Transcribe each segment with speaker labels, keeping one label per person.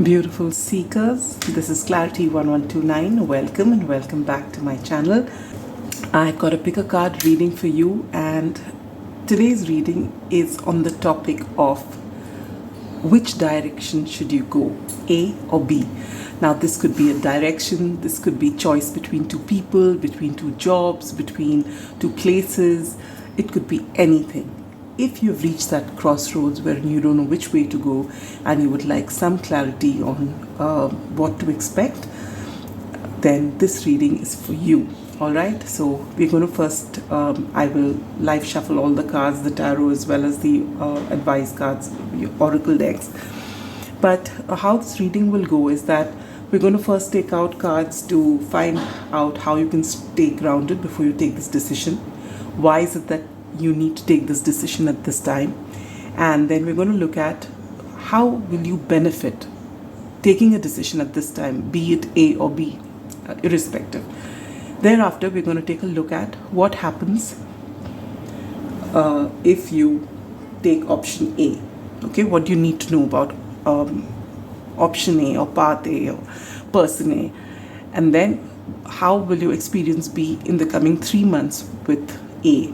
Speaker 1: Beautiful seekers, this is Clarity 1129. Welcome and welcome back to my channel. I've got a pick a card reading for you, and today's reading is on the topic of which direction should you go, A or B. Now this could be a direction, this could be choice between two people, between two jobs, between two places. It could be anything. If you've reached that crossroads where you don't know which way to go and you would like some clarity on what to expect, then this reading is for you. All right, so we're going to first, I will live shuffle all the cards, the tarot as well as the advice cards, your oracle decks. But how this reading will go is that we're going to first take out cards to find out how you can stay grounded before you take this decision. Why is it that you need to take this decision at this time? And then we're going to look at how will you benefit taking a decision at this time, be it A or B, irrespective. Thereafter, we're going to take a look at what happens if you take option A. Okay, what do you need to know about option A or path A or person A? And then how will your experience be in the coming 3 months with A?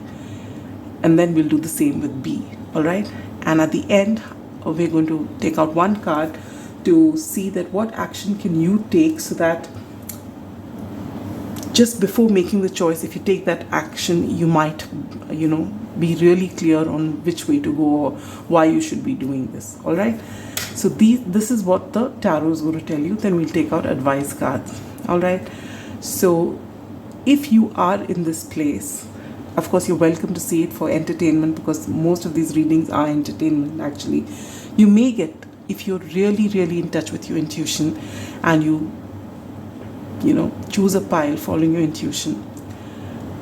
Speaker 1: And then we'll do the same with B. All right, and at the end we're going to take out one card to see that what action can you take, so that just before making the choice, if you take that action, you might be really clear on which way to go or why you should be doing this. All right, so this is what the tarot is going to tell you. Then we'll take out advice cards. All right, so if you are in this place, of course you're welcome to see it for entertainment, because most of these readings are entertainment actually. You may get, if you're really in touch with your intuition and you choose a pile following your intuition,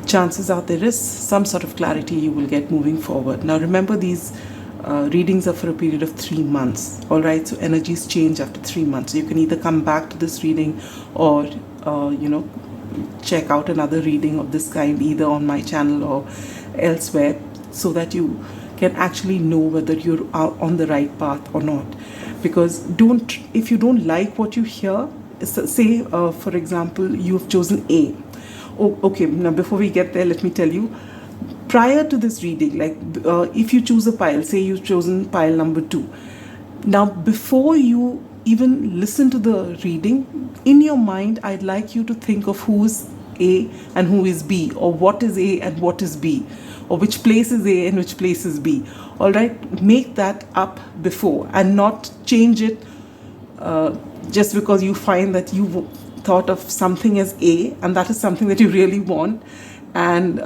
Speaker 1: chances are there is some sort of clarity you will get moving forward. Now remember, these readings are for a period of 3 months. All right, so energies change after 3 months. So you can either come back to this reading or check out another reading of this kind either on my channel or elsewhere, so that you can actually know whether you're on the right path or not. Because if you don't like what you hear, say for example you've chosen A. Okay, now before we get there, let me tell you, prior to this reading, like if you choose a pile, say you've chosen pile number 2, now before you even listen to the reading, in your mind I'd like you to think of who's A and who is B, or what is A and what is B, or which place is A and which place is B. All right, make that up before and not change it just because you find that you thought of something as A and that is something that you really want, and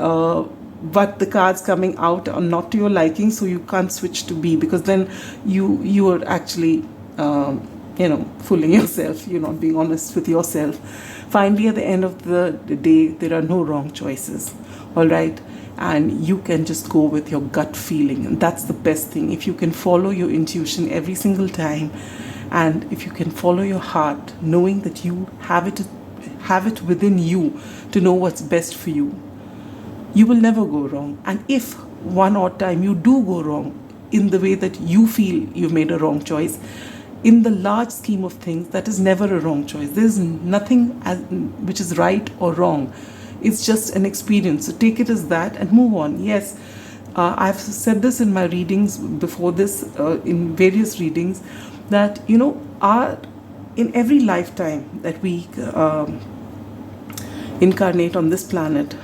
Speaker 1: but the cards coming out are not to your liking, so you can't switch to B, because then you are actually fooling yourself. You're not being honest with yourself. Finally, at the end of the day, there are no wrong choices. All right, and you can just go with your gut feeling, and that's the best thing. If you can follow your intuition every single time, and if you can follow your heart, knowing that you have it within you to know what's best for you, you will never go wrong. And if one odd time you do go wrong in the way that you feel you've made a wrong choice, in the large scheme of things, that is never a wrong choice. There's nothing which is right or wrong. It's just an experience. So take it as that and move on. Yes, I've said this in my readings before this, in various readings, that in every lifetime that we incarnate on this planet,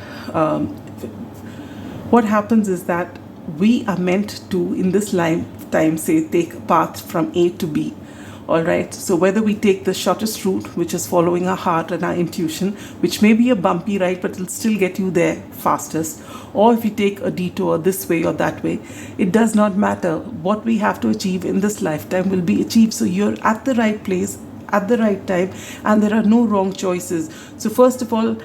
Speaker 1: what happens is that we are meant to, in this lifetime, say, take a path from A to B. All right, so whether we take the shortest route, which is following our heart and our intuition, which may be a bumpy ride, but it'll still get you there fastest, or if you take a detour this way or that way, it does not matter. What we have to achieve in this lifetime will be achieved. So you're at the right place at the right time, and there are no wrong choices. So first of all,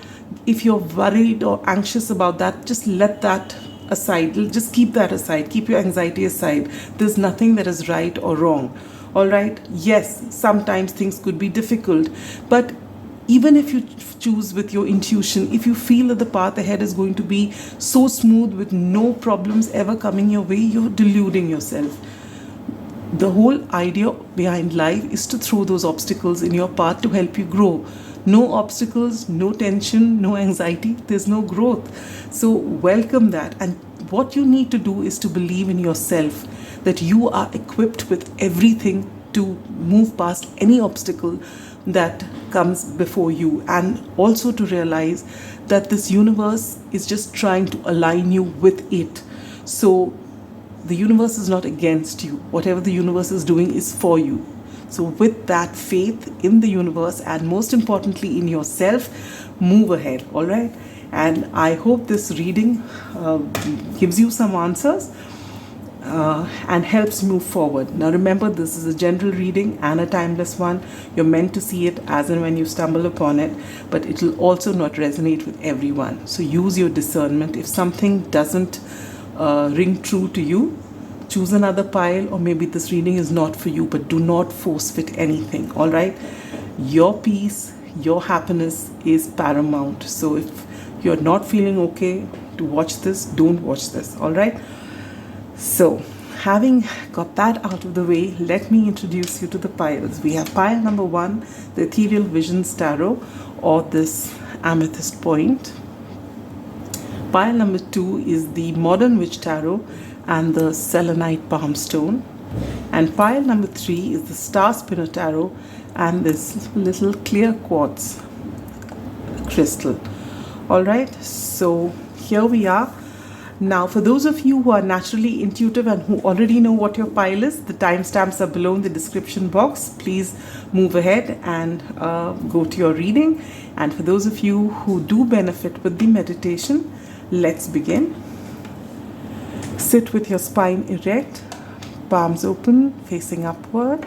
Speaker 1: if you're worried or anxious about that, just let that aside. Just keep that aside. Keep your anxiety aside. There's nothing that is right or wrong. All right, yes, sometimes things could be difficult, but even if you choose with your intuition, if you feel that the path ahead is going to be so smooth with no problems ever coming your way, you're deluding yourself. The whole idea behind life is to throw those obstacles in your path to help you grow. No obstacles, no tension, no anxiety, there's no growth. So welcome that. And what you need to do is to believe in yourself, that you are equipped with everything to move past any obstacle that comes before you, and also to realize that this universe is just trying to align you with it. So the universe is not against you. Whatever the universe is doing is for you. So with that faith in the universe, and most importantly in yourself, move ahead. All right. And I hope this reading gives you some answers and helps move forward. Now remember, this is a general reading and a timeless one. You're meant to see it as and when you stumble upon it, but it will also not resonate with everyone. So use your discernment. If something doesn't ring true to you, choose another pile, or maybe this reading is not for you, but do not force fit anything. All right. Your peace, your happiness is paramount. So if you're not feeling okay to watch this, don't watch this. All right. So having got that out of the way, let me introduce you to the piles. We have pile number 1, the Ethereal Visions Tarot, or this Amethyst point. Pile number 2 is the Modern Witch Tarot and the Selenite Palm Stone. And pile number 3 is the Star Spinner Tarot and this little clear quartz crystal. All right, so here we are. Now, for those of you who are naturally intuitive and who already know what your pile is, the timestamps are below in the description box. Please move ahead and go to your reading. And for those of you who do benefit with the meditation, let's begin. Sit with your spine erect, palms open, facing upward.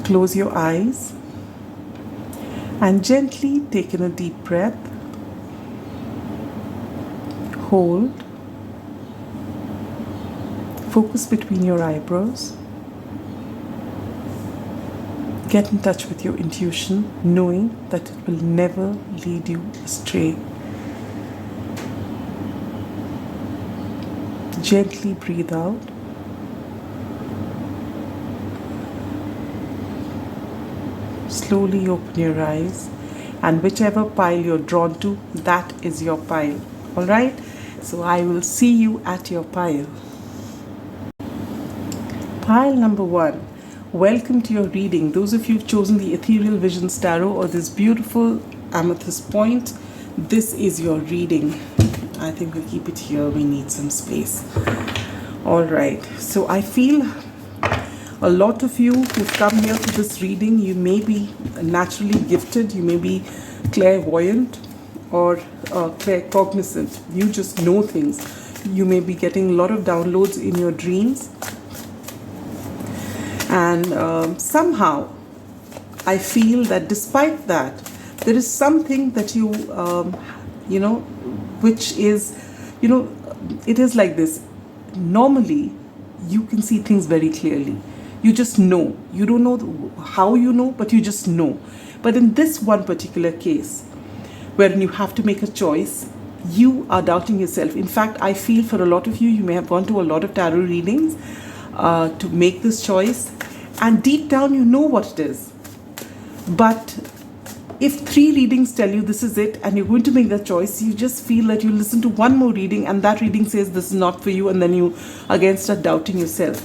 Speaker 1: Close your eyes and gently take in a deep breath. Hold. Focus between your eyebrows. Get in touch with your intuition, knowing that it will never lead you astray. Gently breathe out. Slowly open your eyes, and whichever pile you're drawn to, that is your pile. All right? So I will see you at your pile. Pile number 1. Welcome to your reading. Those of you who've chosen the Ethereal Visions Tarot or this beautiful amethyst point, this is your reading. I think we'll keep it here. We need some space. All right. So I feel a lot of you who've come here to this reading, you may be naturally gifted, you may be clairvoyant or claircognizant. You just know things. You may be getting a lot of downloads in your dreams. And somehow I feel that despite that, there is something that you, which is, it is like this. Normally, you can see things very clearly. You just know. You don't know how you know, but you just know. But in this one particular case, wherein you have to make a choice, you are doubting yourself. In fact, I feel for a lot of you, you may have gone to a lot of tarot readings to make this choice. And deep down, you know what it is. But if 3 readings tell you this is it and you're going to make that choice, you just feel that you listen to one more reading and that reading says this is not for you, and then you again start doubting yourself.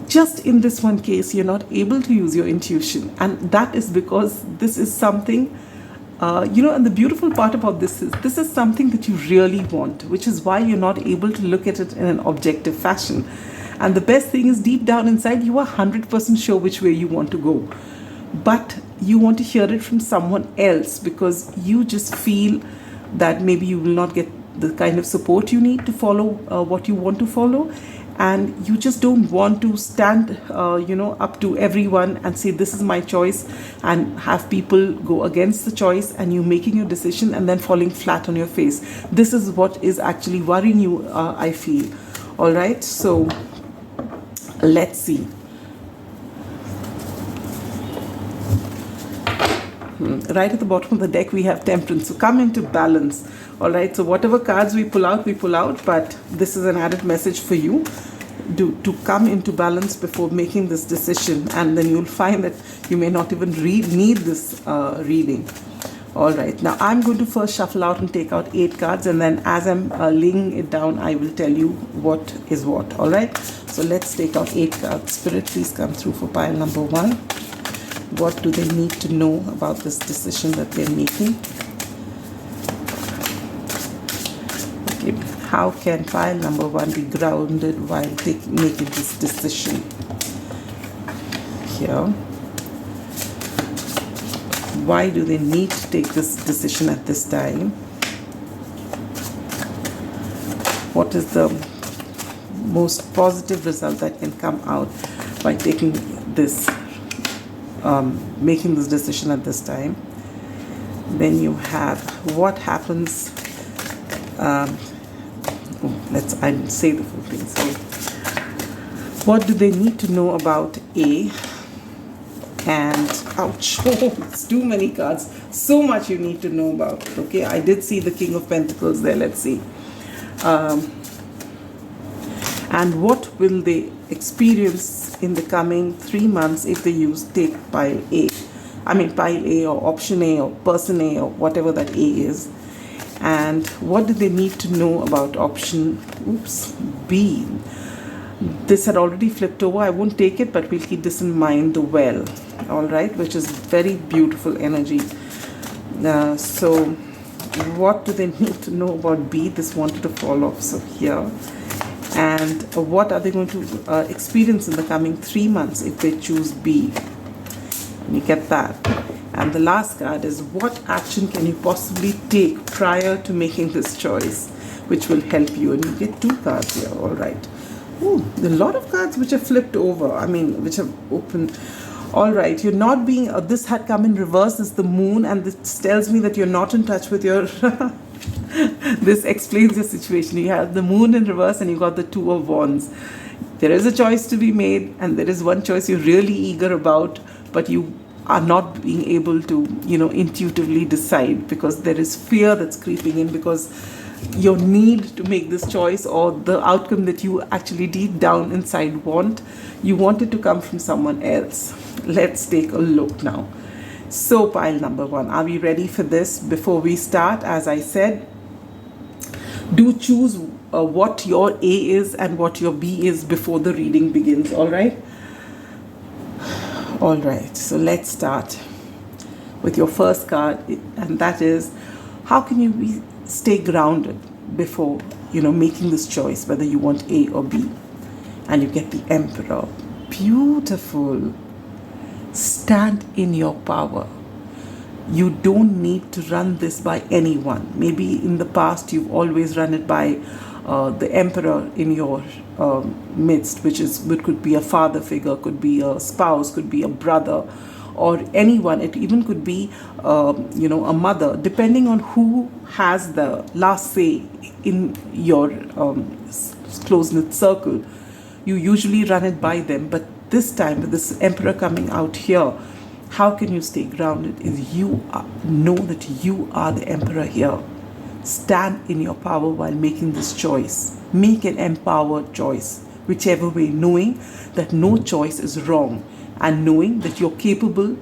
Speaker 1: Just in this one case, you're not able to use your intuition. And that is because this is something, and the beautiful part about this is something that you really want, which is why you're not able to look at it in an objective fashion. And the best thing is, deep down inside, you are 100% sure which way you want to go. But you want to hear it from someone else because you just feel that maybe you will not get the kind of support you need to follow what you want to follow. And you just don't want to stand, up to everyone and say, this is my choice, and have people go against the choice and you making your decision and then falling flat on your face. This is what is actually worrying you, I feel. All right. So let's see. Right at the bottom of the deck, we have Temperance. So come into balance. All right. So whatever cards we pull out, but this is an added message for you. to come into balance before making this decision, and then you'll find that you may not even need this reading. All right, now I'm going to first shuffle out and take out 8 cards, and then as I'm laying it down, I will tell you what is what. All right, so let's take out 8 cards. Spirit, please come through for pile number 1. What do they need to know about this decision that they're making? Okay, how can pile number 1 be grounded while making this decision? Here. Why do they need to take this decision at this time? What is the most positive result that can come out by taking this, making this decision at this time? Then you have what happens. I'll say the full thing. So, what do they need to know about A? And ouch, it's too many cards. So much you need to know about. Okay, I did see the King of Pentacles there. Let's see. And what will they experience in the coming 3 months if they take pile A? I mean pile A or option A or person A or whatever that A is. And what do they need to know about option B? This had already flipped over. I won't take it, but we'll keep this in mind. The well, all right, which is very beautiful energy. So what do they need to know about B? This wanted to fall off, so here. And what are they going to experience in the coming 3 months if they choose B? And you get that. And the last card is what action can you possibly take prior to making this choice, which will help you. And you get 2 cards here, all right. Ooh, a lot of cards which have flipped over, which have opened. All right, you're not being, this had come in reverse, is the moon, and this tells me that you're not in touch with your, this explains your situation. You have the moon in reverse and you got the 2 of Wands. There is a choice to be made, and there is one choice you're really eager about, but you are not being able to, intuitively decide because there is fear that's creeping in, because your need to make this choice or the outcome that you actually deep down inside want, you want it to come from someone else. Let's take a look now. So pile number 1, are we ready for this? Before we start, as I said, do choose what your A is and what your B is before the reading begins. All right, so let's start with your first card, and that is, how can you stay grounded before making this choice whether you want A or B? And you get the Emperor. Beautiful. Stand in your power. You don't need to run this by anyone. Maybe in the past you've always run it by the Emperor in your midst, which could be a father figure, could be a spouse, could be a brother, or anyone. It even could be a mother, depending on who has the last say in your close-knit circle. You usually run it by them, but this time with this Emperor coming out here, how can you stay grounded? Is know that you are the Emperor here. Stand in your power while making this choice. Make an empowered choice, whichever way, knowing that no choice is wrong, and knowing that you're capable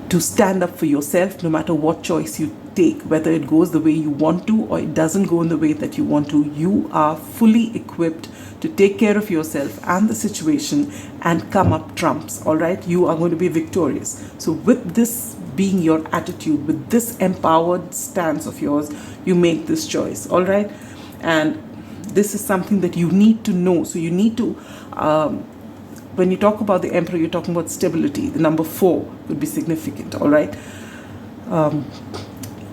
Speaker 1: to stand up for yourself no matter what choice you take, whether it goes the way you want to or it doesn't go in the way that you want to. You are fully equipped to take care of yourself and the situation and come up trumps. All right, you are going to be victorious. So with this being your attitude, with this empowered stance of yours, you make this choice. All right, and this is something that you need to know. So you need to when you talk about the Emperor, you're talking about stability. The number 4 would be significant. All right,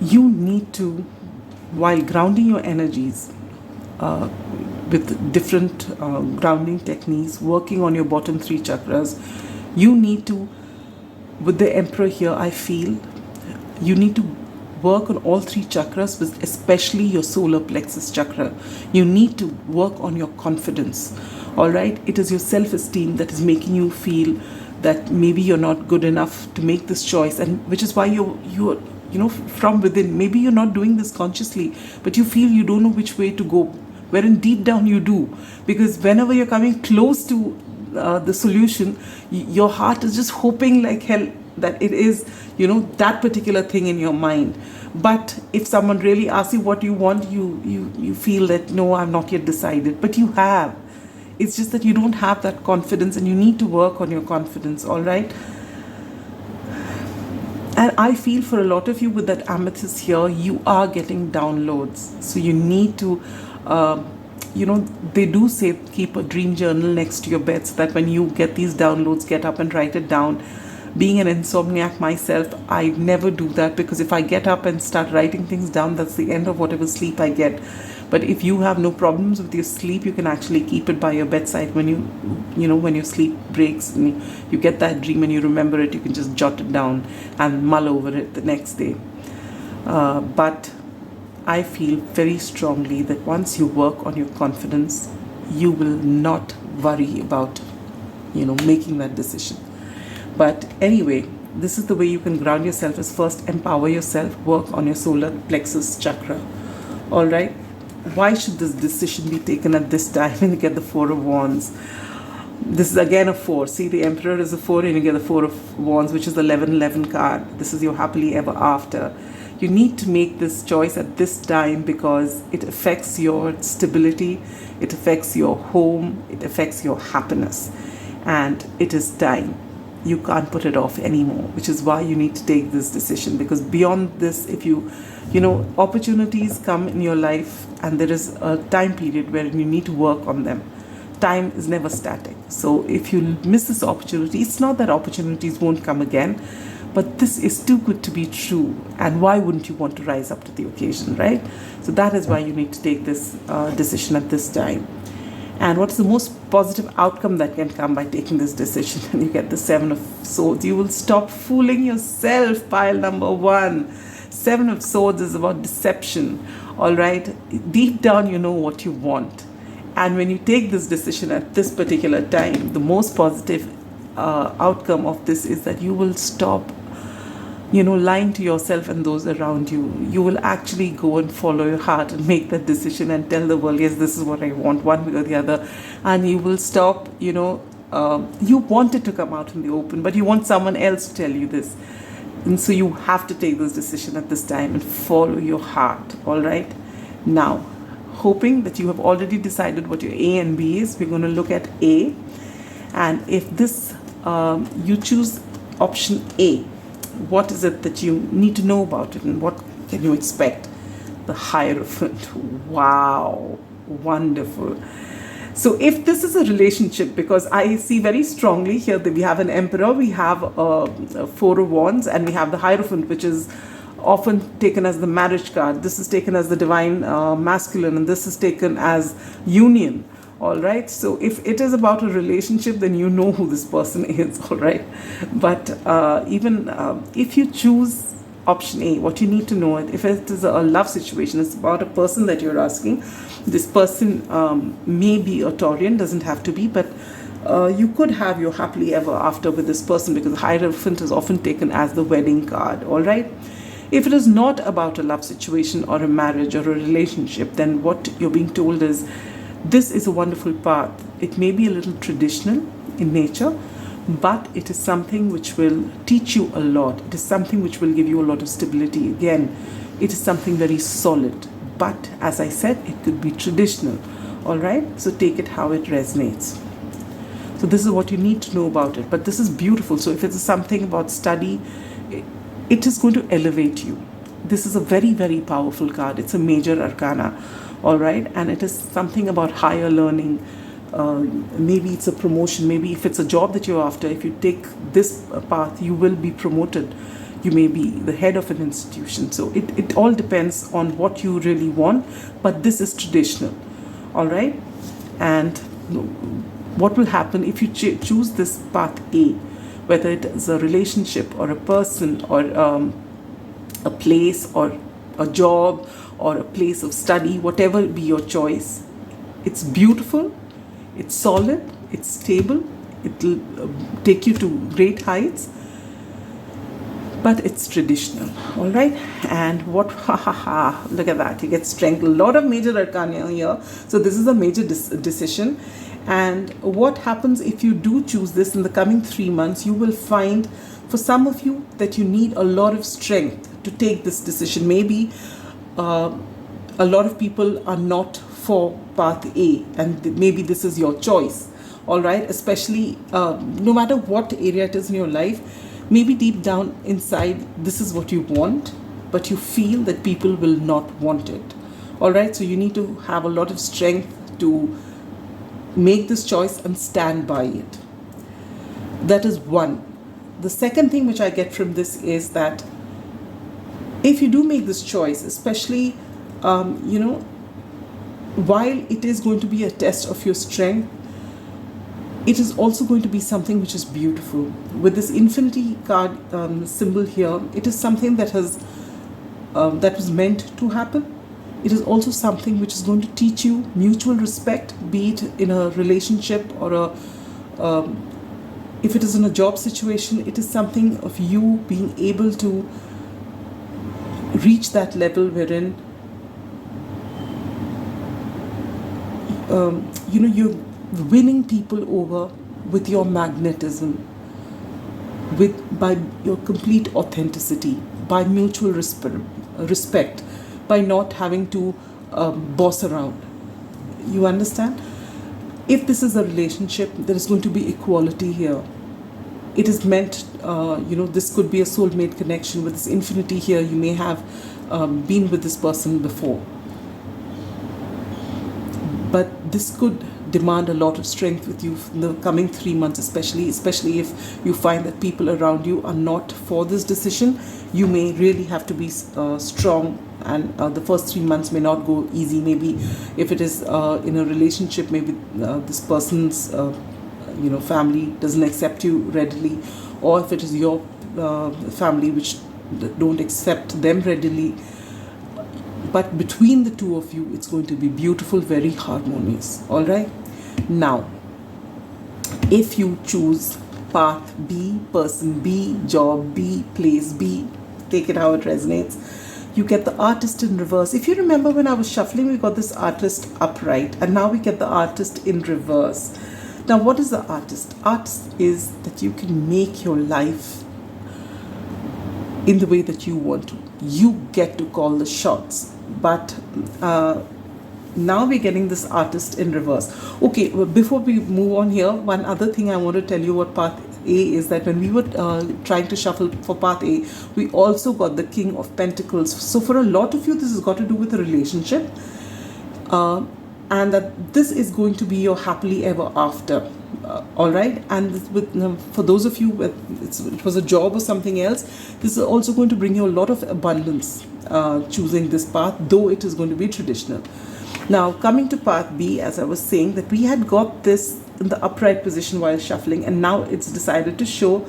Speaker 1: you need to, while grounding your energies with different grounding techniques, working on your bottom 3 chakras, you need to, with the Emperor here, I feel you need to work on all 3 chakras, with especially your solar plexus chakra. You need to work on your confidence. All right, it is your self-esteem that is making you feel that maybe you're not good enough to make this choice, and which is why you're from within. Maybe you're not doing this consciously, but you feel you don't know which way to go wherein deep down you do. Because whenever you're coming close to the solution, your heart is just hoping like hell that it is, that particular thing in your mind. But if someone really asks you what you want, you feel that, no, I'm not yet decided. But you have. It's just that you don't have that confidence, and you need to work on your confidence, all right? And I feel for a lot of you with that amethyst here, you are getting downloads. So you need to, they do say keep a dream journal next to your bed so that when you get these downloads, get up and write it down. Being an insomniac myself, I never do that, because if I get up and start writing things down, that's the end of whatever sleep I get. But if you have no problems with your sleep, you can actually keep it by your bedside. When when your sleep breaks and you get that dream and you remember it, you can just jot it down and mull over it the next day. But I feel very strongly that once you work on your confidence, you will not worry about, making that decision. But anyway, this is the way you can ground yourself, is first empower yourself, work on your solar plexus chakra. All right? Why should this decision be taken at this time? And you get the Four of Wands. This is again a 4. See, the Emperor is a 4 and you get the 4 of Wands, which is the 11-11 card. This is your happily ever after. You need to make this choice at this time because it affects your stability, it affects your home, it affects your happiness. And it is time. You can't put it off anymore, which is why you need to take this decision. Because beyond this, if opportunities come in your life and there is a time period where you need to work on them. Time is never static. So if you miss this opportunity, it's not that opportunities won't come again, but this is too good to be true. And why wouldn't you want to rise up to the occasion, right? So that is why you need to take this decision at this time. And what's the most positive outcome that can come by taking this decision? And you get the 7 of Swords. You will stop fooling yourself, pile number 1. 7 of Swords is about deception, all right? Deep down, you know what you want. And when you take this decision at this particular time, the most positive outcome of this is that you will stop, lying to yourself and those around you. You will actually go and follow your heart and make that decision and tell the world, yes, this is what I want, one way or the other. And you will stop, you want it to come out in the open, but you want someone else to tell you this. And so you have to take this decision at this time and follow your heart, all right? Now, hoping that you have already decided what your A and B is, we're going to look at A. And if this, you choose option A, what is it that you need to know about it and what can you expect? The Hierophant. Wow, wonderful. So if this is a relationship, because I see very strongly here that we have an Emperor, we have a 4 of Wands, and we have the Hierophant, which is often taken as the marriage card. This is taken as the divine masculine, and this is taken as union. All right. So if it is about a relationship, then you know who this person is. All right. But even if you choose option A, what you need to know, if it is a love situation, it's about a person that you're asking. This person may be a Taurian, doesn't have to be, but you could have your happily ever after with this person, because the Hierophant is often taken as the wedding card. All right. If it is not about a love situation or a marriage or a relationship, then what you're being told is, this is a wonderful path. It may be a little traditional in nature, but it is something which will teach you a lot. It is something which will give you a lot of stability. Again, it is something very solid. But as I said, it could be traditional. All right? So take it how it resonates. So this is what you need to know about it. But this is beautiful. So if it's something about study, it is going to elevate you. This is a very, very powerful card. It's a major arcana. All right, and it is something about higher learning. Maybe it's a promotion. Maybe if it's a job that you're after, if you take this path, you will be promoted. You may be the head of an institution. So it all depends on what you really want. But this is traditional. All right, and what will happen if you choose this path A, whether it is a relationship or a person or a place or a job or a place of study, whatever be your choice. It's beautiful, it's solid, it's stable, it will take you to great heights. but it's traditional. All right, and what look at that, you get strength, a lot of major arcana here. So this is a major decision. And what happens if you do choose this in the coming 3 months, you will find for some of you that you need a lot of strength to take this decision. Maybe a lot of people are not for path A, and maybe this is your choice. All right, especially no matter what area it is in your life, maybe deep down inside this is what you want, but you feel that people will not want it. All right, so you need to have a lot of strength to make this choice and stand by it. That is one. The second thing which I get from this is that if you do make this choice, especially while it is going to be a test of your strength, it is also going to be something which is beautiful. With this infinity card symbol here, it is something that was meant to happen. It is also something which is going to teach you mutual respect, be it in a relationship or if it is in a job situation. It is something of you being able to reach that level wherein you're winning people over with your magnetism, by your complete authenticity, by mutual respect, by not having to boss around. You understand? If this is a relationship, there is going to be equality here. It is meant, this could be a soulmate connection. With this infinity here, you may have been with this person before. But this could demand a lot of strength with you in the coming 3 months, especially if you find that people around you are not for this decision. You may really have to be strong, and the first 3 months may not go easy. Maybe if it is in a relationship, maybe this person's family doesn't accept you readily, or if it is your family which don't accept them readily. But between the two of you, it's going to be beautiful, very harmonious. All right. Now, if you choose path B, person B, job B, place B, take it how it resonates. You get the artist in reverse. If you remember, when I was shuffling, we got this artist upright, and now we get the artist in reverse. Now, what is the artist? Artist is that you can make your life in the way that you want to. You get to call the shots. But now we're getting this artist in reverse. Okay, well, before we move on here, one other thing I want to tell you what path A is, that when we were trying to shuffle for path A, we also got the King of Pentacles. So for a lot of you, this has got to do with a relationship. And that this is going to be your happily ever after. All right, and for those of you, it was a job or something else, this is also going to bring you a lot of abundance, choosing this path, though it is going to be traditional. Now, coming to path B, as I was saying, that we had got this in the upright position while shuffling, and now it's decided to show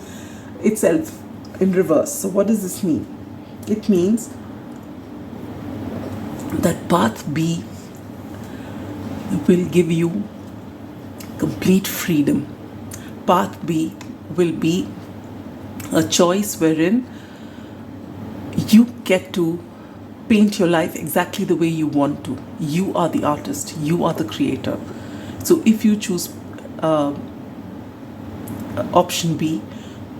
Speaker 1: itself in reverse. So what does this mean? It means that path B will give you complete freedom. Path B will be a choice wherein you get to paint your life exactly the way you want to. You are the artist. You are the creator. So if you choose option B,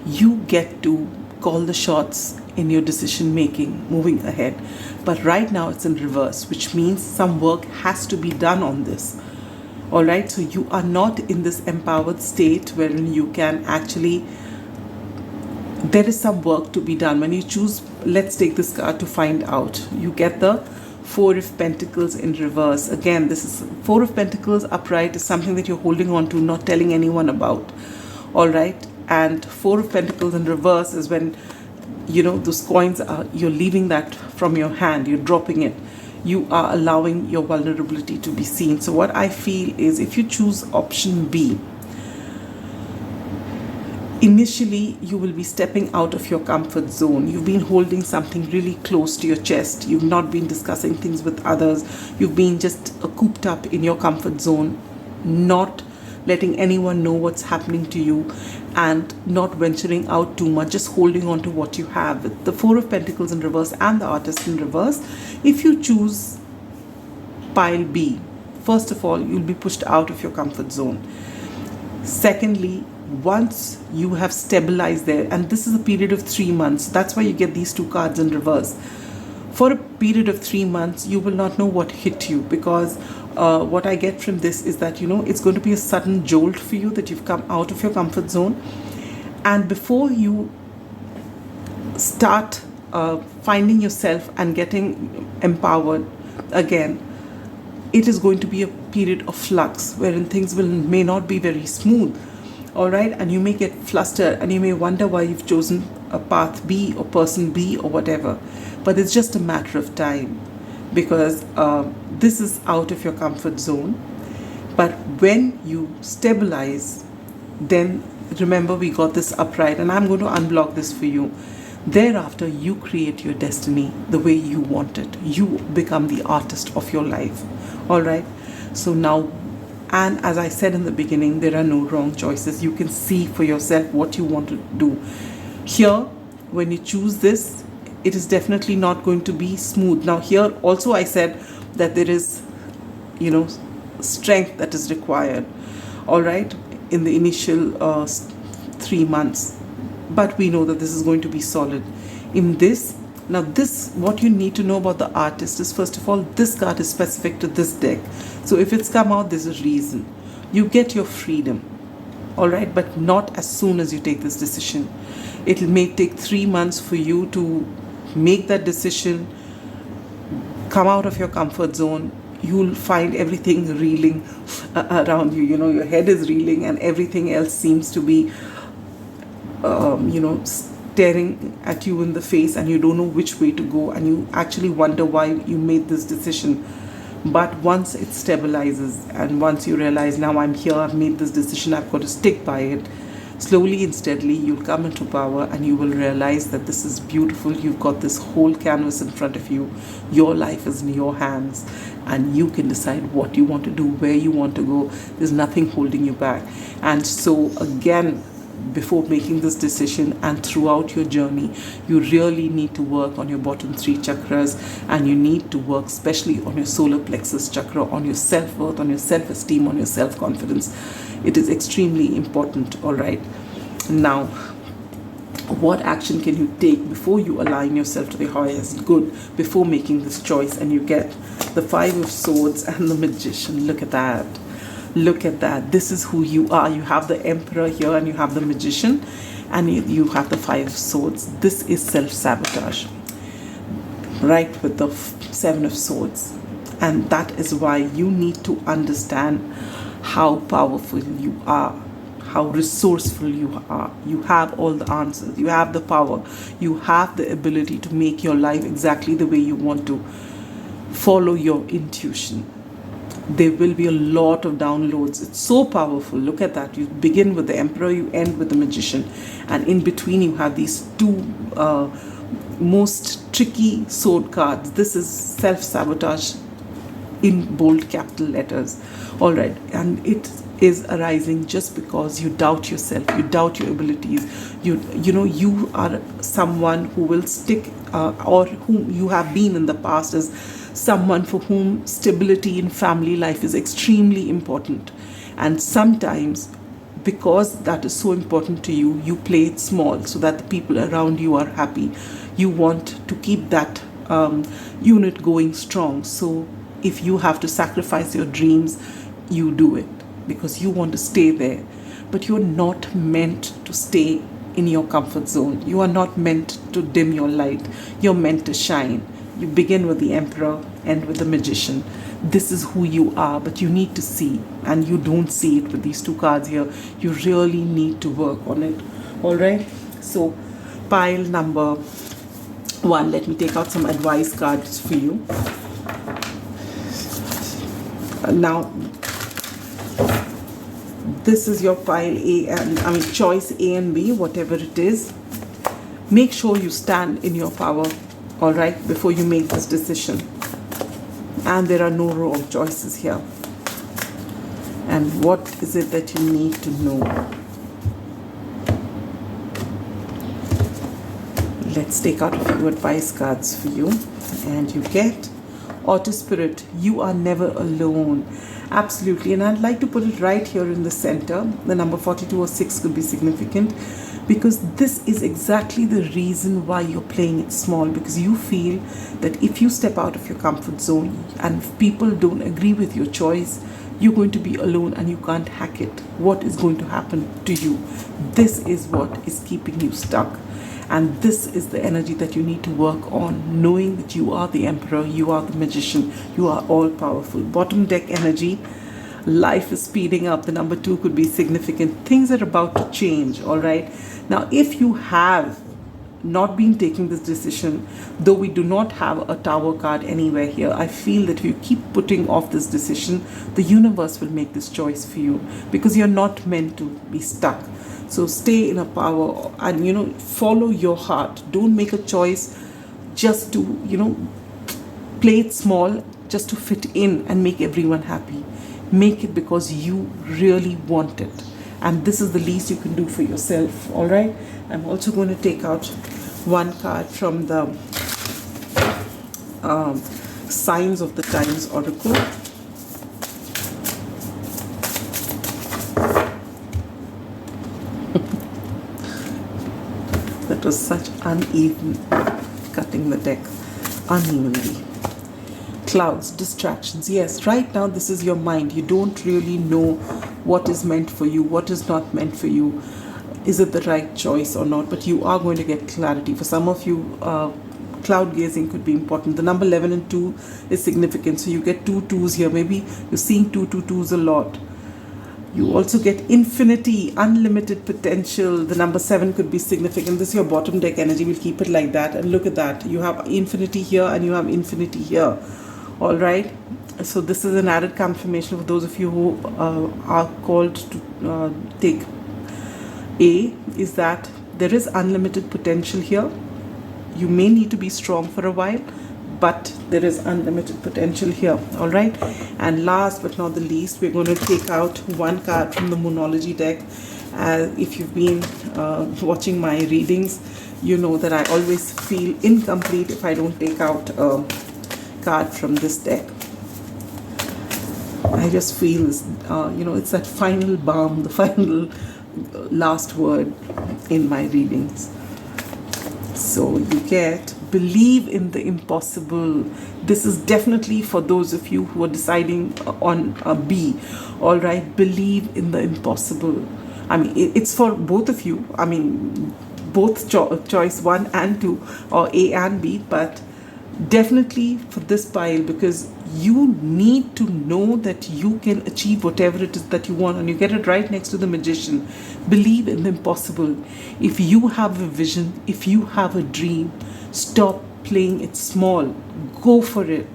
Speaker 1: you get to call the shots in your decision making, moving ahead. But right now it's in reverse, which means some work has to be done on this. All right, so you are not in this empowered state wherein you can actually, there is some work to be done. When you choose, let's take this card to find out. You get the Four of Pentacles in reverse. Again, this is Four of Pentacles upright is something that you're holding on to, not telling anyone about. All right, and Four of Pentacles in reverse is when, those coins are, you're leaving that from your hand, you're dropping it. You are allowing your vulnerability to be seen. So what I feel is, if you choose option B, initially you will be stepping out of your comfort zone. You've been holding something really close to your chest. You've not been discussing things with others. You've been just cooped up in your comfort zone, not letting anyone know what's happening to you, and not venturing out too much, just holding on to what you have. With the Four of Pentacles in reverse and the Artist in reverse, if you choose pile B, first of all, you'll be pushed out of your comfort zone. Secondly, once you have stabilized there, and this is a period of 3 months, that's why you get these two cards in reverse. For a period of 3 months, you will not know what hit you, because what I get from this is that, it's going to be a sudden jolt for you, that you've come out of your comfort zone. And before you start finding yourself and getting empowered again, it is going to be a period of flux wherein things may not be very smooth. All right, and you may get flustered and you may wonder why you've chosen a path B or person B or whatever. But it's just a matter of time, because this is out of your comfort zone. But when you stabilize, then remember we got this upright, and I'm going to unblock this for you. Thereafter, you create your destiny the way you want it. You become the artist of your life. All right. So now, and as I said in the beginning, there are no wrong choices. You can see for yourself what you want to do. Here, when you choose this, it is definitely not going to be smooth. Now here also I said that there is, strength that is required. All right. In the initial 3 months. But we know that this is going to be solid. In this, now this, what you need to know about the artist is, first of all, this card is specific to this deck. So if it's come out, there's a reason. You get your freedom, all right, but not as soon as you take this decision. It may take 3 months for you to make that decision, come out of your comfort zone. You'll find everything reeling around you. Your head is reeling and everything else seems to be staring at you in the face, and you don't know which way to go, and you actually wonder why you made this decision. But once it stabilizes, and once you realize, now I'm here, I've made this decision, I've got to stick by it, slowly and steadily you'll come into power, and you will realize that this is beautiful. You've got this whole canvas in front of you. Your life is in your hands, and you can decide what you want to do, where you want to go. There's nothing holding you back. And so again, before making this decision and throughout your journey, you really need to work on your bottom 3 chakras, and you need to work especially on your solar plexus chakra, on your self-worth, on your self-esteem, on your self-confidence. It is extremely important. All right. Now, what action can you take before you align yourself to the highest good, before making this choice? And you get the 5 of Swords and the Magician. Look at that. Look at that. This is who you are. You have the Emperor here, and you have the Magician, and you have the 5 of Swords. This is self-sabotage, right, with the 7 of Swords. And that is why you need to understand how powerful you are, how resourceful you are. You have all the answers. You have the power. You have the ability to make your life exactly the way you want to. Follow your intuition. There will be a lot of downloads. It's so powerful. Look at that. You begin with the Emperor, you end with the Magician, and in between you have these 2 most tricky sword cards. This is self-sabotage in bold capital letters. All right. And it is arising just because you doubt yourself, you doubt your abilities. You are someone who will stick, or whom you have been in the past as someone for whom stability in family life is extremely important. And sometimes, because that is so important to you, you play it small so that the people around you are happy. You want to keep that unit going strong. So if you have to sacrifice your dreams, you do it because you want to stay there. But you're not meant to stay in your comfort zone. You are not meant to dim your light. You're meant to shine. You begin with the Emperor, end with the Magician. This is who you are, but you need to see, and you don't see it with these 2 cards here. You really need to work on it. All right. So pile number 1, let me take out some advice cards for you. Now, this is your pile A, and choice A and B, whatever it is. Make sure you stand in your power, all right, before you make this decision. And there are no wrong choices here. And what is it that you need to know? Let's take out a few advice cards for you. And you get Auto Spirit, you are never alone. Absolutely. And I'd like to put it right here in the center. The number 42 or 6 could be significant, because this is exactly the reason why you're playing it small, because you feel that if you step out of your comfort zone and if people don't agree with your choice, you're going to be alone and you can't hack it. What is going to happen to you? This is what is keeping you stuck. And this is the energy that you need to work on, knowing that you are the emperor, you are the magician, you are all powerful. Bottom deck energy, life is speeding up. The number 2 could be significant. Things are about to change, all right? Now, if you have not been taking this decision, though we do not have a tower card anywhere here, I feel that if you keep putting off this decision, the universe will make this choice for you, because you're not meant to be stuck. So stay in a power and, follow your heart. Don't make a choice just to, play it small, just to fit in and make everyone happy. Make it because you really want it. And this is the least you can do for yourself, all right? I'm also going to take out one card from the Signs of the Times Oracle. That was such uneven cutting the deck unevenly. Clouds, distractions. Yes, right now this is your mind. You don't really know what is meant for you, what is not meant for you. Is it the right choice or not? But you are going to get clarity. For some of you, cloud gazing could be important. The number 11 and 2 is significant. So you get 2 2s here. Maybe you're seeing 2 2 2s a lot. You also get infinity, unlimited potential. The number 7 could be significant. This is your bottom deck energy. We'll keep it like that. And look at that. You have infinity here and you have infinity here. All right. So this is an added confirmation for those of you who are called to take A, is that there is unlimited potential here. You may need to be strong for a while, but there is unlimited potential here. All right. And last but not the least, we're going to take out one card from the Moonology deck. If you've been watching my readings, you know that I always feel incomplete if I don't take out a card from this deck. I just feel this, it's that final balm, the final last word in my readings. So you get believe in the impossible. This is definitely for those of you who are deciding on a B. All right, believe in the impossible. I mean, it's for both of you. I mean, both choice 1 and 2, or A and B, but definitely for this pile, because you need to know that you can achieve whatever it is that you want, and you get it right next to the Magician. Believe in the impossible. If you have a vision, if you have a dream, stop playing it small. Go for it.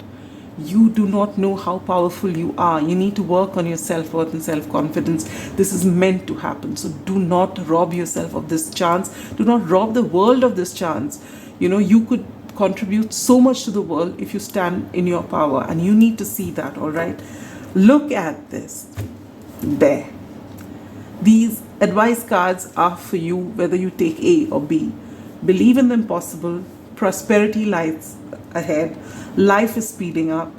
Speaker 1: You do not know how powerful you are. You need to work on your self-worth and self-confidence. This is meant to happen. So do not rob yourself of this chance. Do not rob the world of this chance. You could contribute so much to the world if you stand in your power, and you need to see that. All right, look at this there. These advice cards are for you whether you take A or B. Believe in the impossible. Prosperity lies ahead. Life is speeding up.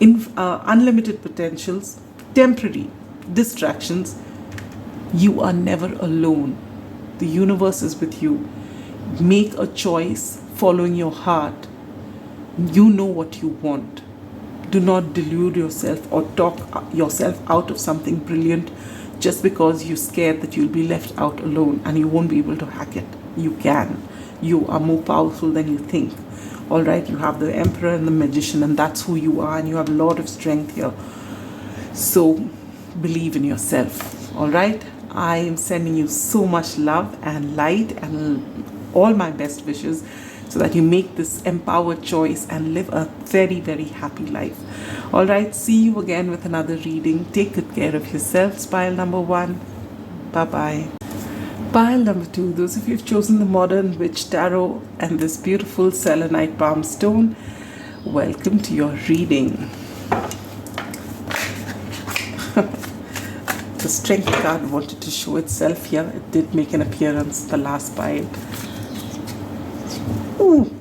Speaker 1: Unlimited potentials. Temporary distractions. You are never alone. The universe is with you. Make a choice following your heart. You know what you want. Do not delude yourself or talk yourself out of something brilliant just because you're scared that you'll be left out alone and you won't be able to hack it. You can. You are more powerful than you think. All right, you have the Emperor and the Magician, and that's who you are, and you have a lot of strength here. So believe in yourself. All right, I am sending you so much love and light and all my best wishes, so that you make this empowered choice and live a very, very happy life. All right, see you again with another reading. Take good care of yourselves. Pile number 1. Bye-bye. Pile number 2, those of you who've chosen the Modern Witch Tarot and this beautiful selenite palm stone, welcome to your reading. the strength card wanted to show itself here. It did make an appearance, the last pile. Ooh,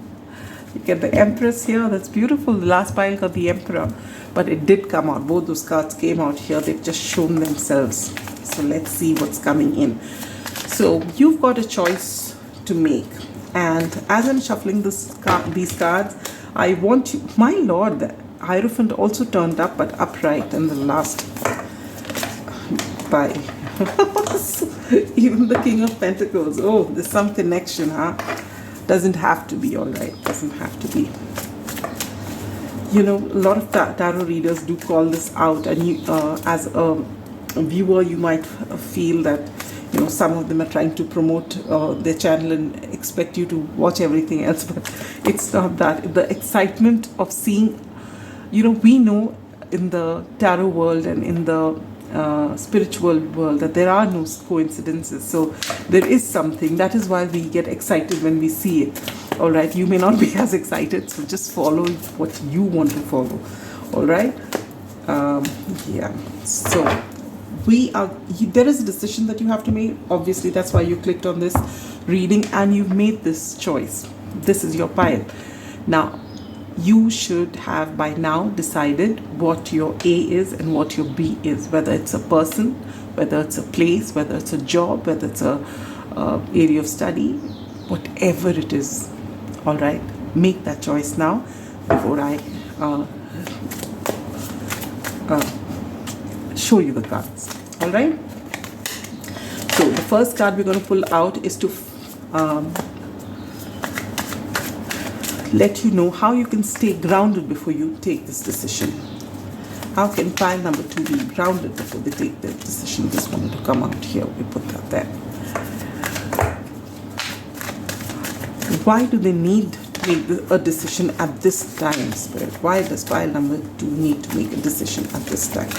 Speaker 1: you get the Empress here. That's beautiful. The last pile got the Emperor, but it did come out. Both those cards came out here. They've just shown themselves. So let's see what's coming in. So you've got a choice to make, and as I'm shuffling these cards, I want you, my lord, the Hierophant also turned up, but upright in the last pile. Even the King of Pentacles. Oh, there's some connection, huh? Doesn't have to be, all right. Doesn't have to be. You know, a lot of tarot readers do call this out, and you, as a viewer, you might feel that, you know, some of them are trying to promote their channel and expect you to watch everything else, but it's not that. The excitement of seeing, you know, we know in the tarot world and in the spiritual world that there are no coincidences. So there is something. That is why we get excited when we see it. All right. You may not be as excited, so just follow what you want to follow. All right. Yeah. So there is a decision that you have to make. Obviously, that's why you clicked on this reading and you've made this choice. This is your pile. Now, you should have by now decided what your A is and what your B is, whether it's a person, whether it's a place, whether it's a job, whether it's a area of study, whatever it is. All right, make that choice now before I show you the cards. All right, so the first card we're going to pull out is to let you know how you can stay grounded before you take this decision. How can pile number 2 be grounded before they take their decision? Just wanted to come out here. We put that there. Why do they need to make a decision at this time, Spirit? Why does pile number 2 need to make a decision at this time?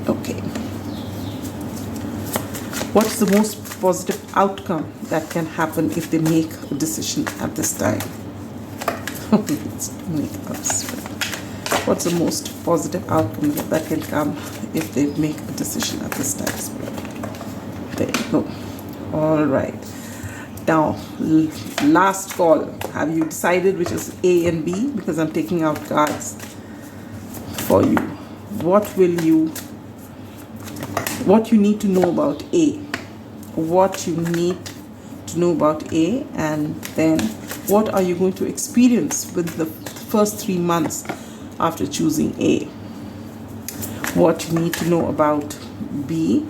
Speaker 1: Okay. What's the most positive outcome that can happen if they make a decision at this time? What's the most positive outcome that can come if they make a decision at this time, Spirit? There you go. All right. Now, last call. Have you decided which is A and B? Because I'm taking out cards for you. What you need to know about A. What you need to know about A, and then what are you going to experience with the first 3 months after choosing A. What you need to know about B.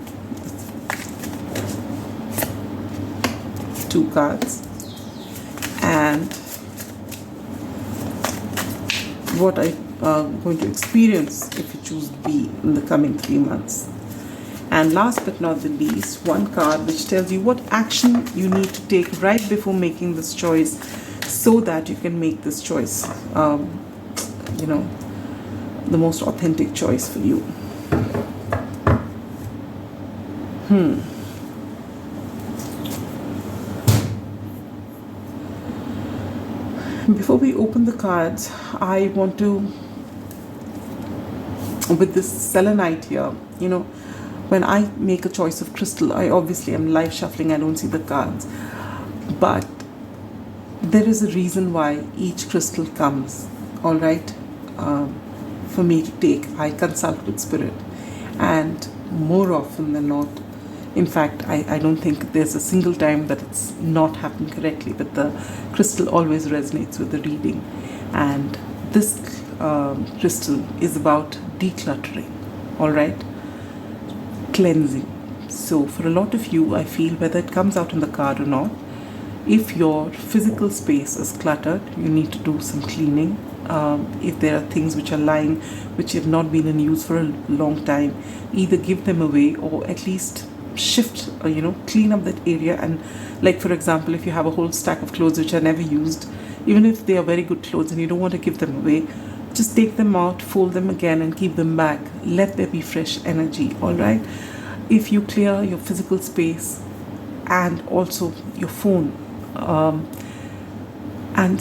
Speaker 1: 2 cards. And what I am going to experience if you choose B in the coming 3 months. And last but not the least, 1 card which tells you what action you need to take right before making this choice so that you can make this choice, you know, the most authentic choice for you. Before we open the cards, I want to, with this selenite here, you know, when I make a choice of crystal, I obviously am live shuffling, I don't see the cards. But there is a reason why each crystal comes, all right, for me to take. I consult with Spirit, and more often than not, in fact, I don't think there's a single time that it's not happened correctly, but the crystal always resonates with the reading. And this crystal is about decluttering, all right, cleansing. So for a lot of you, I feel, whether it comes out in the card or not, if your physical space is cluttered, you need to do some cleaning. If there are things which are lying, which have not been in use for a long time, either give them away or at least shift, you know, clean up that area. And like, for example, if you have a whole stack of clothes which are never used, even if they are very good clothes and you don't want to give them away, just take them out, fold them again and keep them back. Let there be fresh energy, all right? If you clear your physical space and also your phone, and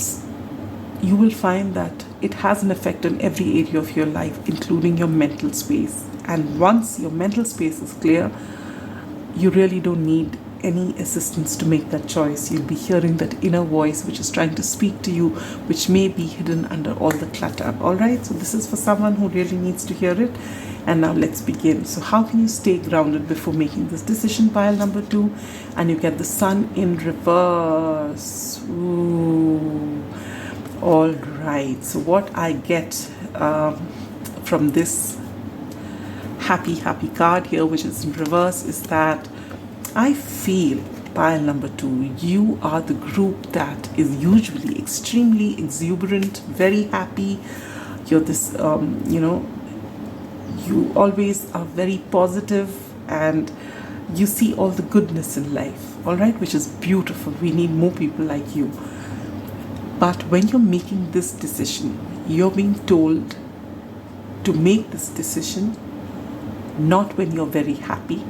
Speaker 1: you will find that it has an effect on every area of your life, including your mental space. And once your mental space is clear, you really don't need any assistance to make that choice. You'll be hearing that inner voice which is trying to speak to you, which may be hidden under all the clutter. All right, so this is for someone who really needs to hear it. And now let's begin. So how can you stay grounded before making this decision? Pile number 2, and you get the sun in reverse. Ooh. All right, so what I get from this happy card here, which is in reverse, is that I feel, pile number 2, you are the group that is usually extremely exuberant, very happy. You're this, you always are very positive, and you see all the goodness in life, all right, which is beautiful. We need more people like you. But when you're making this decision, you're being told to make this decision not when you're very happy,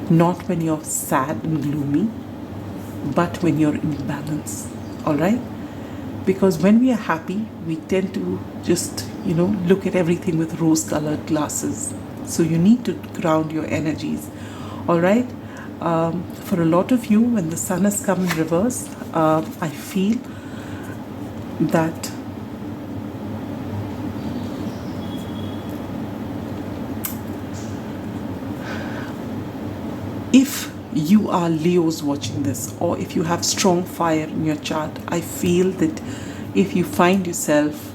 Speaker 1: not when you're sad and gloomy, but when you're in balance, all right? Because when we are happy, we tend to just, look at everything with rose-colored glasses. So you need to ground your energies, all right? For a lot of you, when the sun has come in reverse, I feel that if you are Leos watching this, or if you have strong fire in your chart, I feel that if you find yourself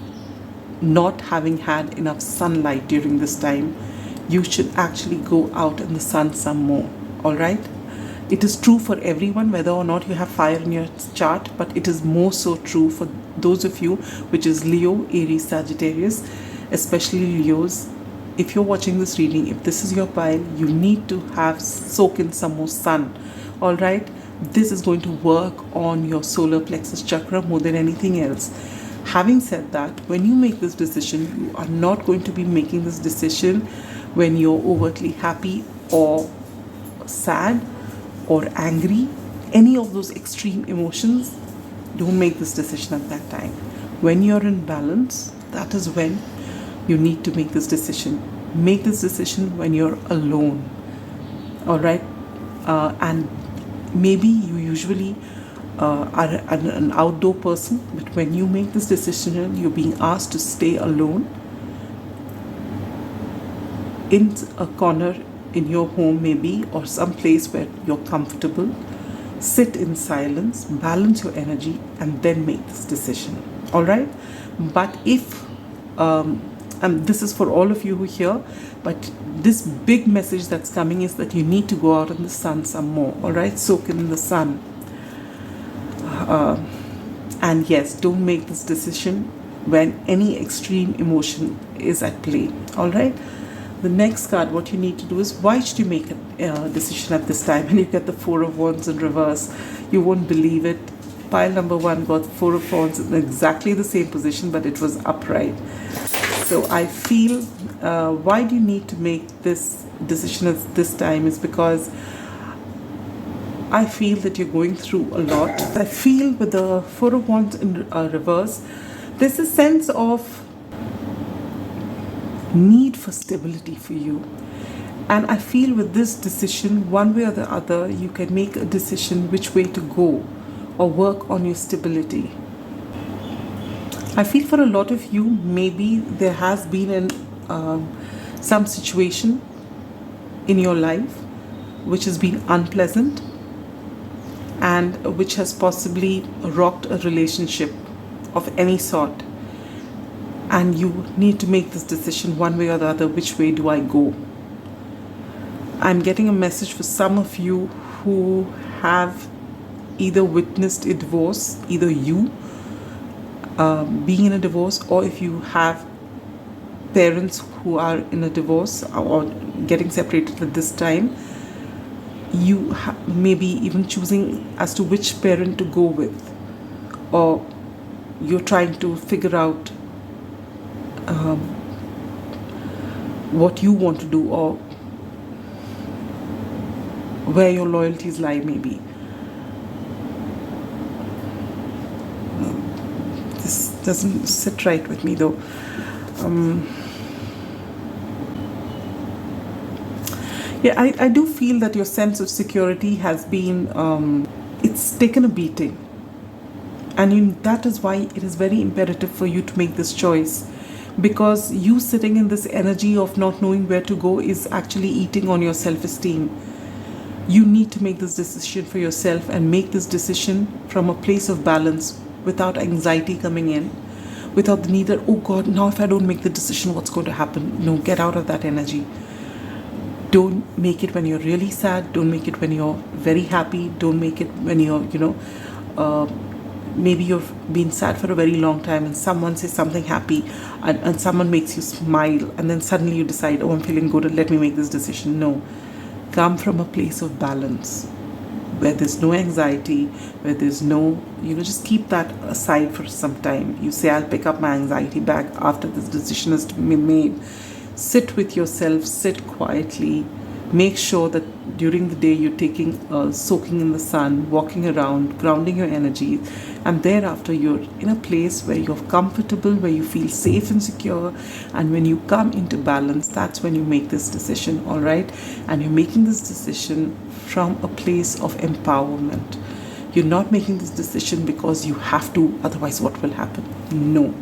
Speaker 1: not having had enough sunlight during this time, you should actually go out in the sun some more, all right? It is true for everyone, whether or not you have fire in your chart, but it is more so true for those of you, which is Leo, Aries, Sagittarius, especially Leos. If you're watching this reading, if this is your pile, you need to have soak in some more sun, all right? This is going to work on your solar plexus chakra more than anything else. Having said that, when you make this decision, you are not going to be making this decision when you're overtly happy or sad or angry. Any of those extreme emotions, don't make this decision at that time. When you're in balance, that is when you need to make this decision. Make this decision when you're alone, all right? And maybe you usually are an outdoor person, but when you make this decision, you're being asked to stay alone in a corner in your home maybe, or some place where you're comfortable. Sit in silence, balance your energy, and then make this decision, all right? But if and this is for all of you who hear, but this big message that's coming is that you need to go out in the sun some more, all right? Soak in the sun. And yes, don't make this decision when any extreme emotion is at play, all right? The next card, what you need to do is, why should you make a decision at this time? And you get the 4 of Wands in reverse. You won't believe it. Pile number 1 got 4 of Wands in exactly the same position, but it was upright. So I feel, why do you need to make this decision at this time is because I feel that you're going through a lot. I feel with the 4 of Wands in reverse, there's a sense of need for stability for you. And I feel with this decision, one way or the other, you can make a decision which way to go or work on your stability. I feel for a lot of you, maybe there has been some situation in your life which has been unpleasant and which has possibly rocked a relationship of any sort. And you need to make this decision one way or the other, which way do I go? I'm getting a message for some of you who have either witnessed a divorce, either you being in a divorce, or if you have parents who are in a divorce or getting separated at this time, you may be even choosing as to which parent to go with, or you're trying to figure out what you want to do or where your loyalties lie maybe. This doesn't sit right with me though. Yeah, I do feel that your sense of security has been, it's taken a beating. And that is why it is very imperative for you to make this choice. Because you sitting in this energy of not knowing where to go is actually eating on your self-esteem. You need to make this decision for yourself and make this decision from a place of balance without anxiety coming in, without the need that, oh God, now if I don't make the decision, what's going to happen? No, get out of that energy. Don't make it when you're really sad. Don't make it when you're very happy. Don't make it when you're, maybe you've been sad for a very long time and someone says something happy and someone makes you smile and then suddenly you decide, oh, I'm feeling good and let me make this decision. No. Come from a place of balance where there's no anxiety, where there's no, just keep that aside for some time. You say, I'll pick up my anxiety back after this decision has to be made. Sit with yourself, sit quietly. Make sure that during the day you're taking, soaking in the sun, walking around, grounding your energy, and thereafter you're in a place where you're comfortable, where you feel safe and secure, and when you come into balance, that's when you make this decision, all right? And you're making this decision from a place of empowerment. You're not making this decision because you have to, otherwise what will happen? No.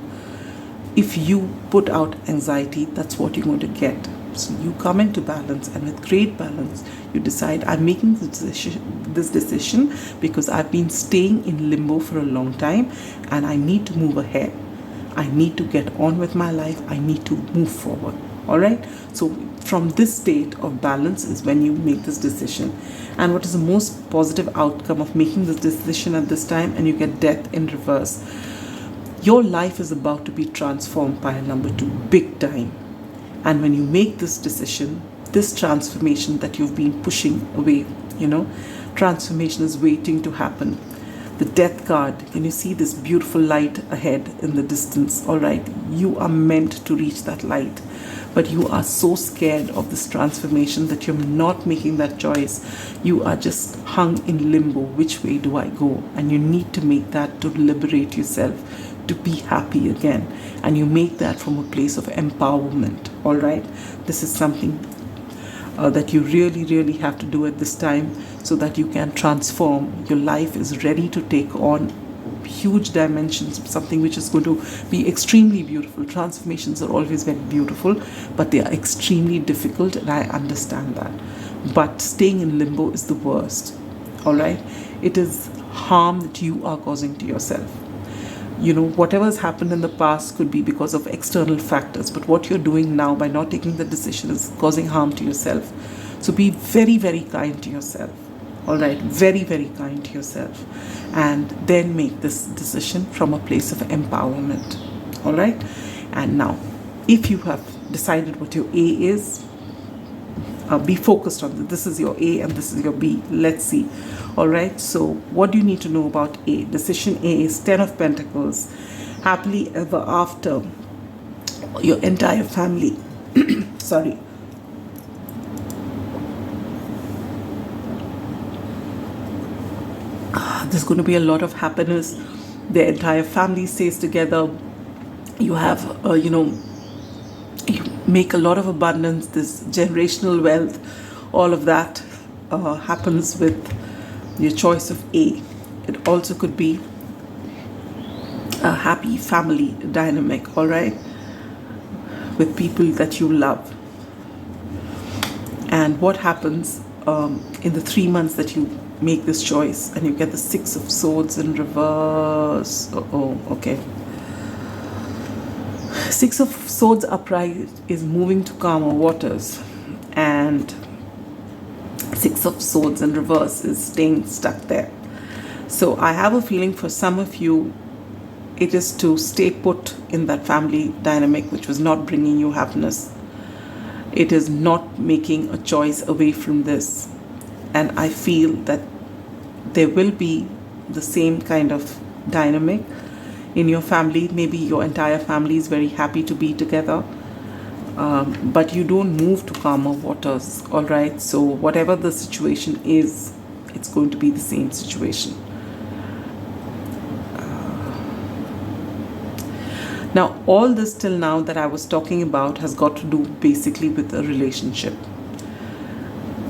Speaker 1: If you put out anxiety, that's what you're going to get. So you come into balance, and with great balance, you decide, I'm making this decision because I've been staying in limbo for a long time and I need to move ahead. I need to get on with my life. I need to move forward. All right. So from this state of balance is when you make this decision. And what is the most positive outcome of making this decision at this time? And you get death in reverse. Your life is about to be transformed by number 2, big time. And when you make this decision, this transformation that you've been pushing away, transformation is waiting to happen. The death card, can you see this beautiful light ahead in the distance? All right, you are meant to reach that light, but you are so scared of this transformation that you're not making that choice. You are just hung in limbo. Which way do I go? And you need to make that to liberate yourself, to be happy again. And you make that from a place of empowerment. All right, this is something that you really, really have to do at this time so that you can transform. Your life is ready to take on huge dimensions, something which is going to be extremely beautiful. Transformations are always very beautiful, but they are extremely difficult, and I understand that. But staying in limbo is the worst. All right, it is harm that you are causing to yourself. Whatever has happened in the past could be because of external factors, but what you're doing now by not taking the decision is causing harm to yourself. So be very, very kind to yourself. All right, very, very kind to yourself, and then make this decision from a place of empowerment. All right, and now, if you have decided what your A is, be focused on this is your A and this is your B. Let's see. All right, so what do you need to know about A? Decision A is 10 of Pentacles, happily ever after, your entire family. Sorry. There's going to be a lot of happiness. The entire family stays together. You have, you make a lot of abundance, this generational wealth, all of that happens with your choice of A. It also could be a happy family dynamic, all right, with people that you love. And what happens in the 3 months that you make this choice, and you get the 6 of Swords in reverse. Okay. 6 of Swords upright is moving to calmer waters, and 6 of Swords in reverse is staying stuck there. So I have a feeling for some of you, it is to stay put in that family dynamic which was not bringing you happiness. It is not making a choice away from this. And I feel that there will be the same kind of dynamic in your family. Maybe your entire family is very happy to be together, but you don't move to calmer waters, all right? So whatever the situation is, it's going to be the same situation. Now, all this till now that I was talking about has got to do basically with a relationship.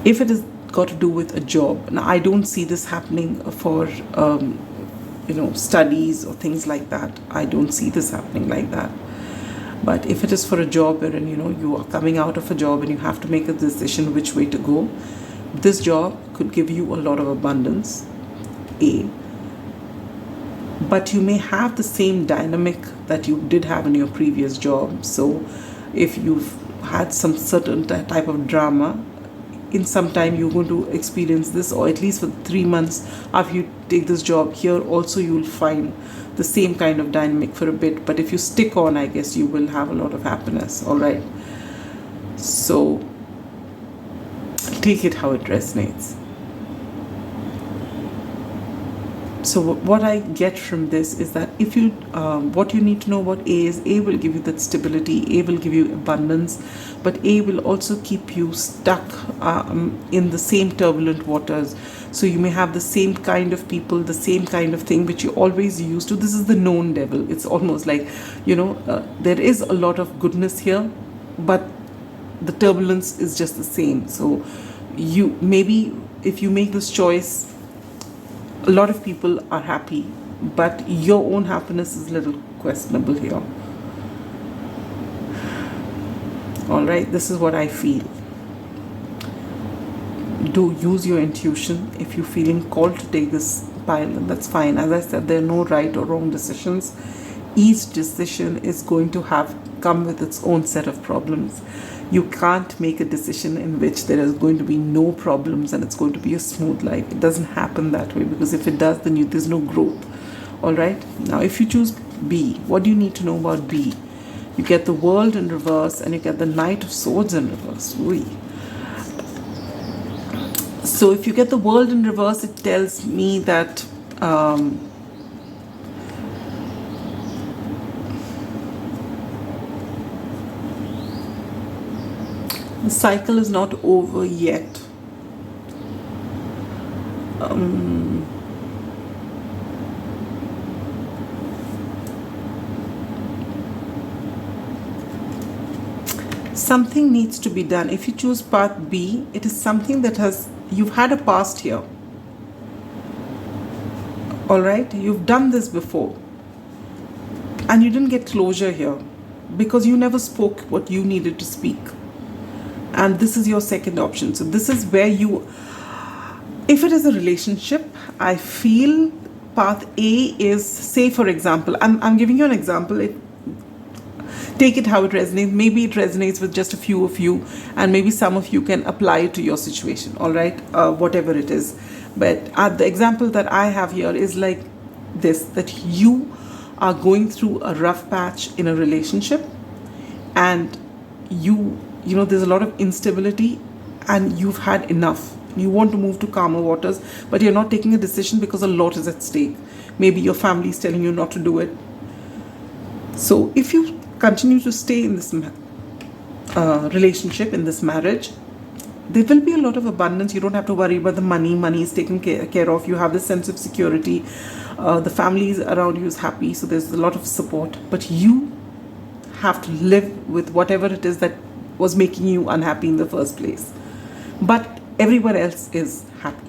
Speaker 1: If it is got to do with a job, now I don't see this happening for studies or things like that. I don't see this happening like that. But if it is for a job wherein you are coming out of a job and you have to make a decision which way to go, this job could give you a lot of abundance, but you may have the same dynamic that you did have in your previous job. So if you've had some certain type of drama, in some time you're going to experience this, or at least for 3 months after you take this job here also you will find the same kind of dynamic for a bit. But if you stick on, I guess you will have a lot of happiness. All right, so take it how it resonates. So what I get from this is that if you what you need to know about A is A will give you that stability, A will give you abundance, but A will also keep you stuck in the same turbulent waters. So you may have the same kind of people, the same kind of thing which you always used to. This is the known devil. It's almost like there is a lot of goodness here, but the turbulence is just the same. So you maybe if you make this choice, a lot of people are happy, but your own happiness is a little questionable here. All right, this is what I feel. Do use your intuition. If you're feeling called to take this pile, that's fine. As I said, there are no right or wrong decisions. Each decision is going to come with its own set of problems. You can't make a decision in which there is going to be no problems and it's going to be a smooth life. It doesn't happen that way, because if it does, then there's no growth. All right. Now, if you choose B, what do you need to know about B? You get the World in reverse and you get the Knight of Swords in reverse. Ooh. So if you get the World in reverse, it tells me that the cycle is not over yet. Something needs to be done. If you choose path B, it is something that you've had a past here. All right, you've done this before and you didn't get closure here because you never spoke what you needed to speak. And this is your second option. So this is where if it is a relationship, I feel path A is, say for example, I'm giving you an example. Take it how it resonates. Maybe it resonates with just a few of you, and maybe some of you can apply it to your situation. All right, whatever it is. But the example that I have here is like this, that you are going through a rough patch in a relationship, and there's a lot of instability and you've had enough. You want to move to calmer waters, but you're not taking a decision because a lot is at stake. Maybe your family is telling you not to do it. So if you continue to stay in this relationship, in this marriage, there will be a lot of abundance. You don't have to worry about the money. Money is taken care of. You have this sense of security. The families around you is happy. So there's a lot of support. But you have to live with whatever it is that was making you unhappy in the first place. But everyone else is happy.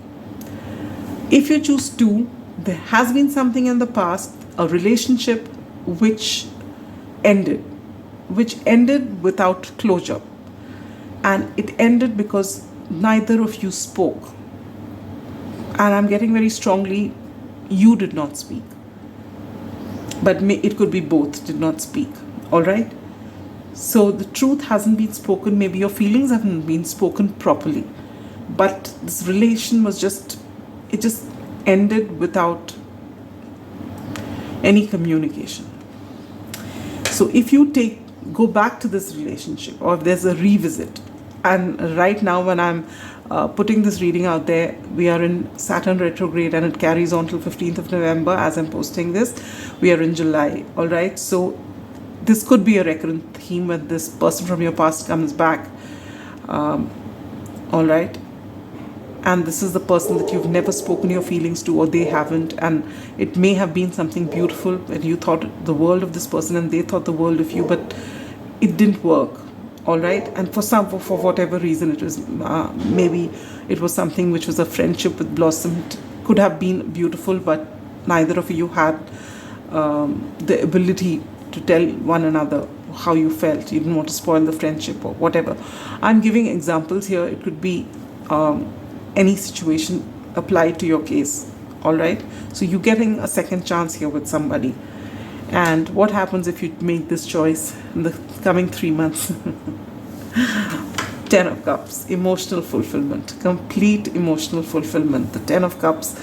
Speaker 1: If you choose 2, there has been something in the past, a relationship which ended without closure. And it ended because neither of you spoke. And I'm getting very strongly, you did not speak. But it could be both did not speak. All right? So the truth hasn't been spoken. Maybe your feelings haven't been spoken properly. But this relation was just ended without any communication. So if you go back to this relationship, or if there's a revisit, and right now when I'm putting this reading out there, we are in Saturn retrograde and it carries on till 15th of November as I'm posting this. We are in July, all right? So this could be a recurrent theme when this person from your past comes back, all right? And this is the person that you've never spoken your feelings to, or they haven't, and it may have been something beautiful and you thought the world of this person and they thought the world of you, but it didn't work. all right? And for whatever reason it was, maybe it was something which was a friendship with blossomed, could have been beautiful, but neither of you had the ability to tell one another how you felt. You didn't want to spoil the friendship or whatever. I'm giving examples here. It could be any situation applied to your case, all right? So you're getting a second chance here with somebody. And what happens if you make this choice in the coming 3 months? 10 of Cups, emotional fulfillment, complete emotional fulfillment. The 10 of Cups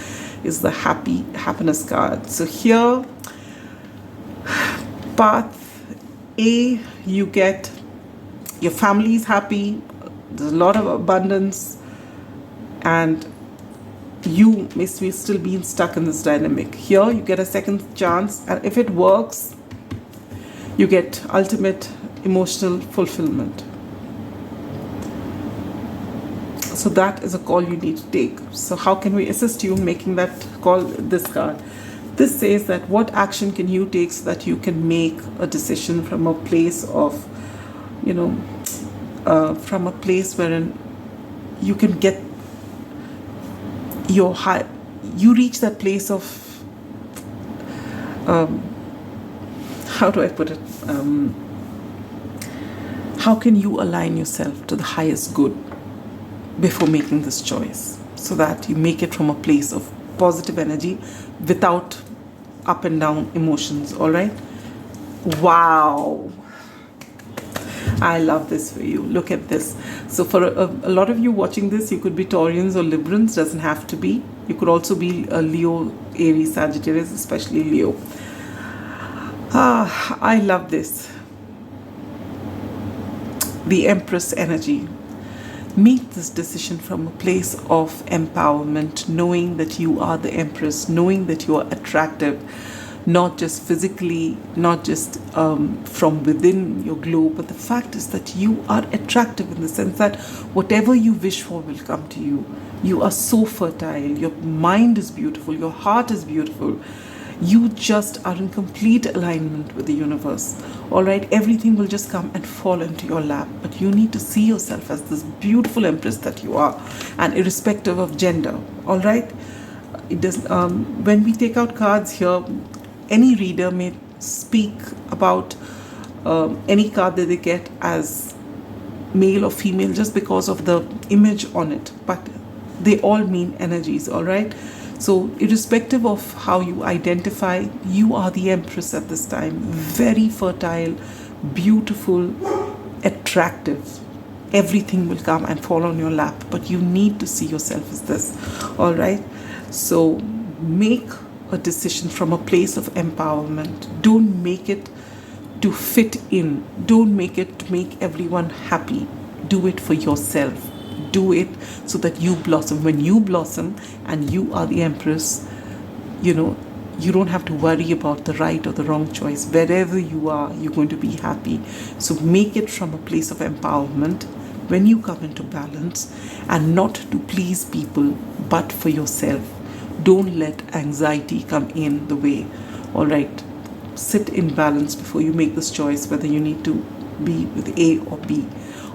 Speaker 1: is the happiness card. So here, path A, you get your family is happy, there's a lot of abundance, and you may still be stuck in this dynamic. Here you get a second chance, and if it works, you get ultimate emotional fulfillment. So that is a call you need to take. So how can we assist you in making that call? This card, this says that what action can you take so that you can make a decision from a place of, from a place wherein you can get your high, you reach that place of, how do I put it? How can you align yourself to the highest good before making this choice, so that you make it from a place of positive energy without up and down emotions, all right? Wow. I love this for you. Look at this. So for a lot of you watching this, you could be Taurians or Librans, doesn't have to be. You could also be a Leo, Aries, Sagittarius, especially Leo. I love this. The Empress energy. Make this decision from a place of empowerment, knowing that you are the Empress, knowing that you are attractive, not just physically, not just from within your globe, but the fact is that you are attractive in the sense that whatever you wish for will come to you. You are so fertile, your mind is beautiful, your heart is beautiful. You just are in complete alignment with the universe, all right? Everything will just come and fall into your lap, but you need to see yourself as this beautiful Empress that you are, and irrespective of gender, all right? It does. When we take out cards here, any reader may speak about any card that they get as male or female just because of the image on it, but they all mean energies, all right? So irrespective of how you identify, you are the Empress at this time. Very fertile, beautiful, attractive. Everything will come and fall on your lap, but you need to see yourself as this, all right? So make a decision from a place of empowerment. Don't make it to fit in. Don't make it to make everyone happy. Do it for yourself. Do it so that you blossom. When you blossom and you are the Empress, you don't have to worry about the right or the wrong choice. Wherever you are, you're going to be happy. So make it from a place of empowerment when you come into balance, and not to please people, but for yourself. Don't let anxiety come in the way, all right? Sit in balance before you make this choice, whether you need to be with A or B.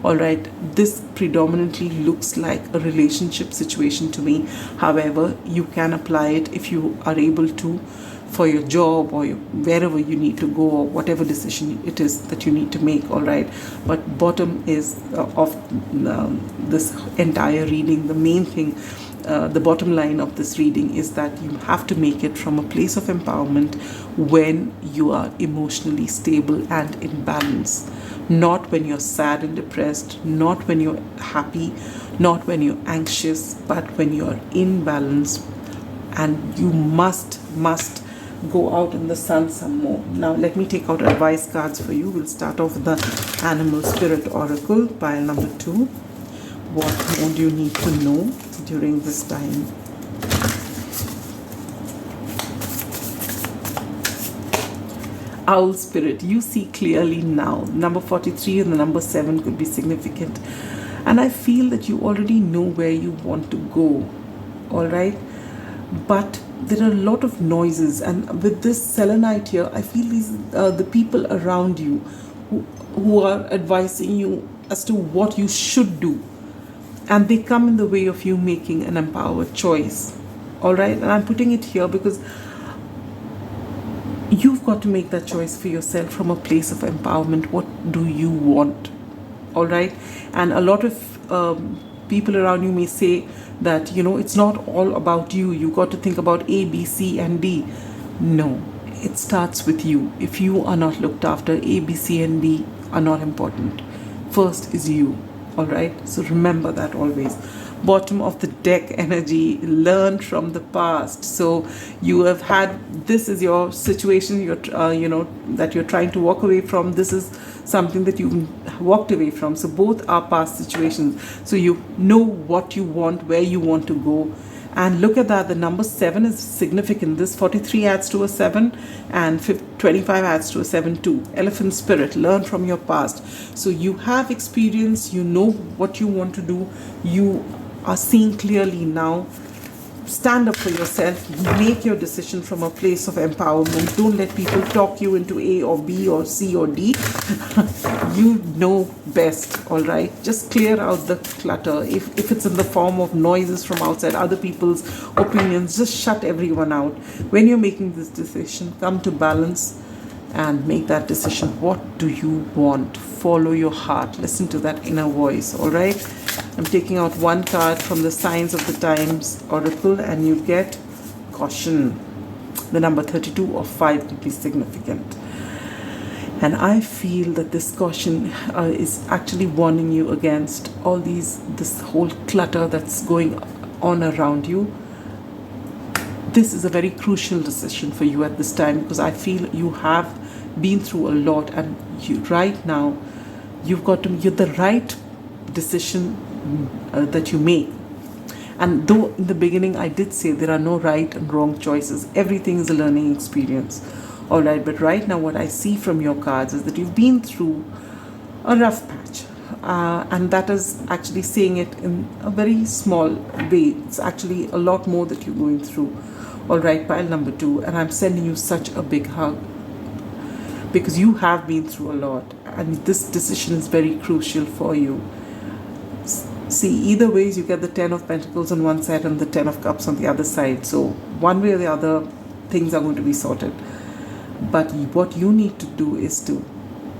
Speaker 1: All right, this predominantly looks like a relationship situation to me. However, you can apply it if you are able to for your job or wherever you need to go, or whatever decision it is that you need to make, all right? But bottom is of this entire reading, the main thing, the bottom line of this reading is that you have to make it from a place of empowerment when you are emotionally stable and in balance. Not when you're sad and depressed, not when you're happy, not when you're anxious, but when you're in balance. And you must go out in the sun some more. Now let me take out advice cards for you. We'll start off with the Animal Spirit Oracle, pile number 2. What more do you need to know during this time? Owl Spirit, you see clearly now. Number 43 and the number 7 could be significant. And I feel that you already know where you want to go, all right? But there are a lot of noises. And with this selenite here, I feel these the people around you who are advising you as to what you should do, and they come in the way of you making an empowered choice. All right, and I'm putting it here because you've got to make that choice for yourself from a place of empowerment. What do you want? All right, and a lot of people around you may say that, you know, it's not all about you. You got to think about A, B, C, and D. No, it starts with you. If you are not looked after, A, B, C, and D are not important. First is you. All right, so remember that always. Bottom of the deck energy, learn from the past. So you have had, this is your situation, you're you know, that you're trying to walk away from. This is something that you've walked away from. So both are past situations. So you know what you want, where you want to go. And look at that, the number 7 is significant. This 43 adds to a 7 and 25 adds to a 7 too. Elephant spirit, learn from your past. So you have experience, you know what you want to do, you are seeing clearly now. Stand up for yourself, make your decision from a place of empowerment. Don't let people talk you into A or B or C or D. You know best, all right? Just clear out the clutter. If it's in the form of noises from outside, other people's opinions, just shut everyone out. When you're making this decision, come to balance and make that decision. What do you want? Follow your heart. Listen to that inner voice, all right? I'm taking out one card from the Signs of the Times Oracle, and you get caution. The number 32 or 5 could be significant. And I feel that this caution is actually warning you against all this whole clutter that's going on around you. This is a very crucial decision for you at this time, because I feel you have been through a lot, and you right now you've got to, you're the right decision that you make. And though in the beginning I did say there are no right and wrong choices, everything is a learning experience, all right, but right now what I see from your cards is that you've been through a rough patch, and that is actually saying it in a very small way. It's actually a lot more that you're going through, all right, pile number 2, and I'm sending you such a big hug, because you have been through a lot, and this decision is very crucial for you. See, either ways you get the 10 of Pentacles on one side and the 10 of Cups on the other side. So one way or the other, things are going to be sorted. But what you need to do is to,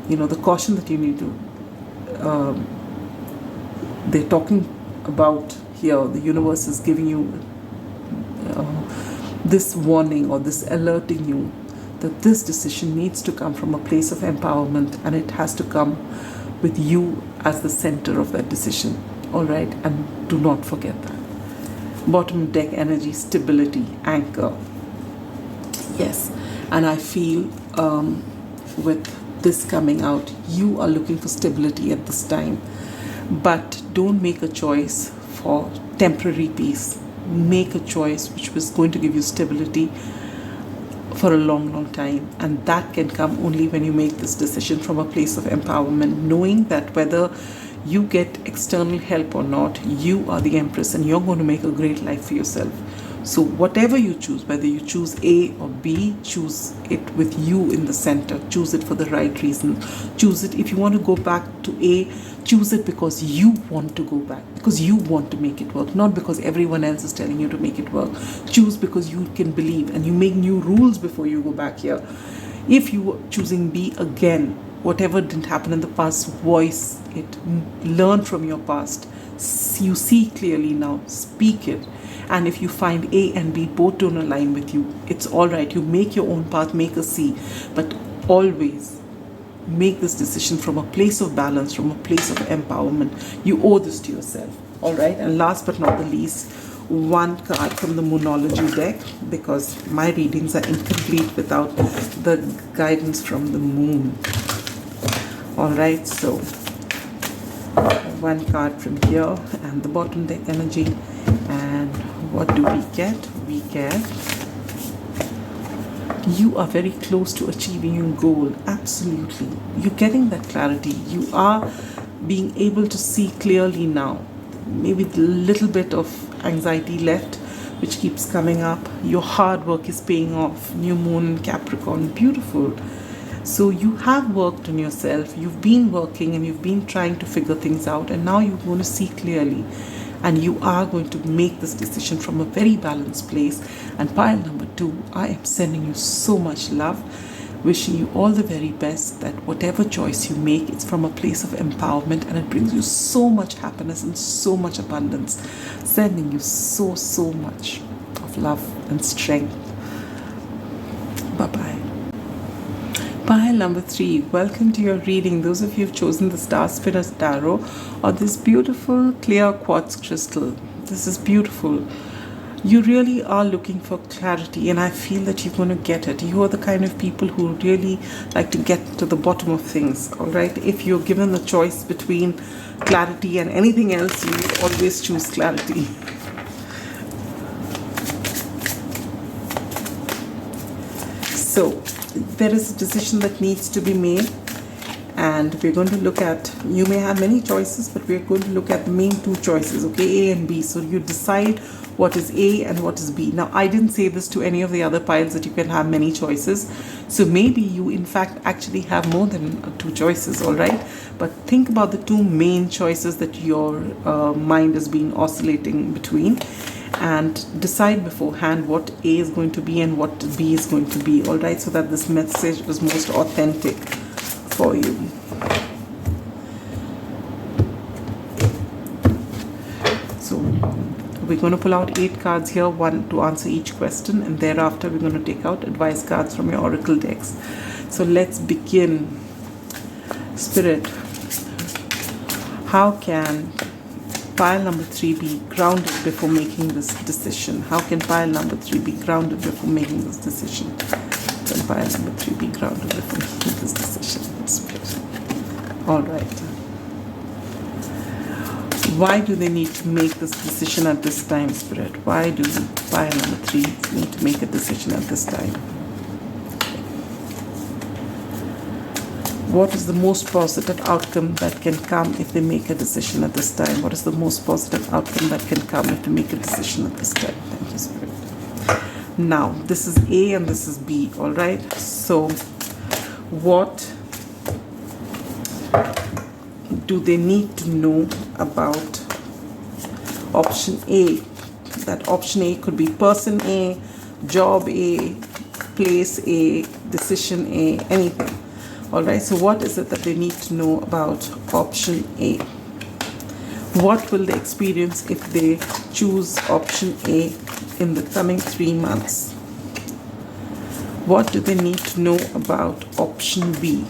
Speaker 1: you know, the caution that you need to, they're talking about here, the universe is giving you this warning or this alerting you that this decision needs to come from a place of empowerment, and it has to come with you as the center of that decision. All right, and do not forget that. Bottom deck energy, stability, anchor. Yes, and I feel with this coming out, you are looking for stability at this time, but don't make a choice for temporary peace. Make a choice which was going to give you stability for a long, long time, and that can come only when you make this decision from a place of empowerment, knowing that whether you get external help or not, you are the empress and you're going to make a great life for yourself. So whatever you choose, whether you choose A or B, choose it with you in the center. Choose it for the right reason. Choose it, if you want to go back to A, choose it because you want to go back, because you want to make it work, not because everyone else is telling you to make it work. Choose because you can believe, and you make new rules before you go back here. If you are choosing B again, whatever didn't happen in the past, voice it. Learn from your past. You see clearly now. Speak it. And if you find A and B both don't align with you, it's all right. You make your own path, make a C. But always make this decision from a place of balance, from a place of empowerment. You owe this to yourself. All right. And last but not the least, one card from the Moonology deck, because my readings are incomplete without the guidance from the moon. All right, so one card from here and the bottom deck energy, and what do we get? We get, you are very close to achieving your goal. Absolutely, you're getting that clarity. You are being able to see clearly now. Maybe a little bit of anxiety left, which keeps coming up. Your hard work is paying off. New moon in Capricorn, beautiful. So you have worked on yourself, you've been working and you've been trying to figure things out, and now you're going to see clearly, and you are going to make this decision from a very balanced place. And pile number 2, I am sending you so much love, wishing you all the very best, that whatever choice you make, it's from a place of empowerment and it brings you so much happiness and so much abundance. Sending you so much of love and strength. Bye-bye. Pile number 3, welcome to your reading. Those of you who've chosen the Star Spinner's Tarot or this beautiful clear quartz crystal. This is beautiful. You really are looking for clarity, and I feel that you're going to get it. You are the kind of people who really like to get to the bottom of things, all right? If you're given the choice between clarity and anything else, you always choose clarity. So there is a decision that needs to be made, and we're going to look at, you may have many choices, but we're going to look at the main 2 choices, okay? A and B. So you decide what is A and what is B. Now, I didn't say this to any of the other piles that you can have many choices. So maybe you, in fact, actually have more than 2 choices, all right? But think about the 2 main choices that your mind has been oscillating between, and decide beforehand what A is going to be and what B is going to be, all right? So that this message is most authentic for you. So we're going to pull out 8 cards here, 1 to answer each question, and thereafter we're going to take out advice cards from your oracle decks. So let's begin. Spirit, how can pile number 3 be grounded before making this decision? How can pile number 3 be grounded before making this decision? Can pile number 3 be grounded before making this decision? Spirit. All right. Why do they need to make this decision at this time, Spirit? Why do pile number 3 need to make a decision at this time? What is the most positive outcome that can come if they make a decision at this time? What is the most positive outcome that can come if they make a decision at this time? Thank you, Spirit. Now, this is A and this is B, all right? So, what do they need to know about option A? That option A could be person A, job A, place A, decision A, anything. All right, so what is it that they need to know about option A? What will they experience if they choose option A in the coming 3 months? What do they need to know about option B?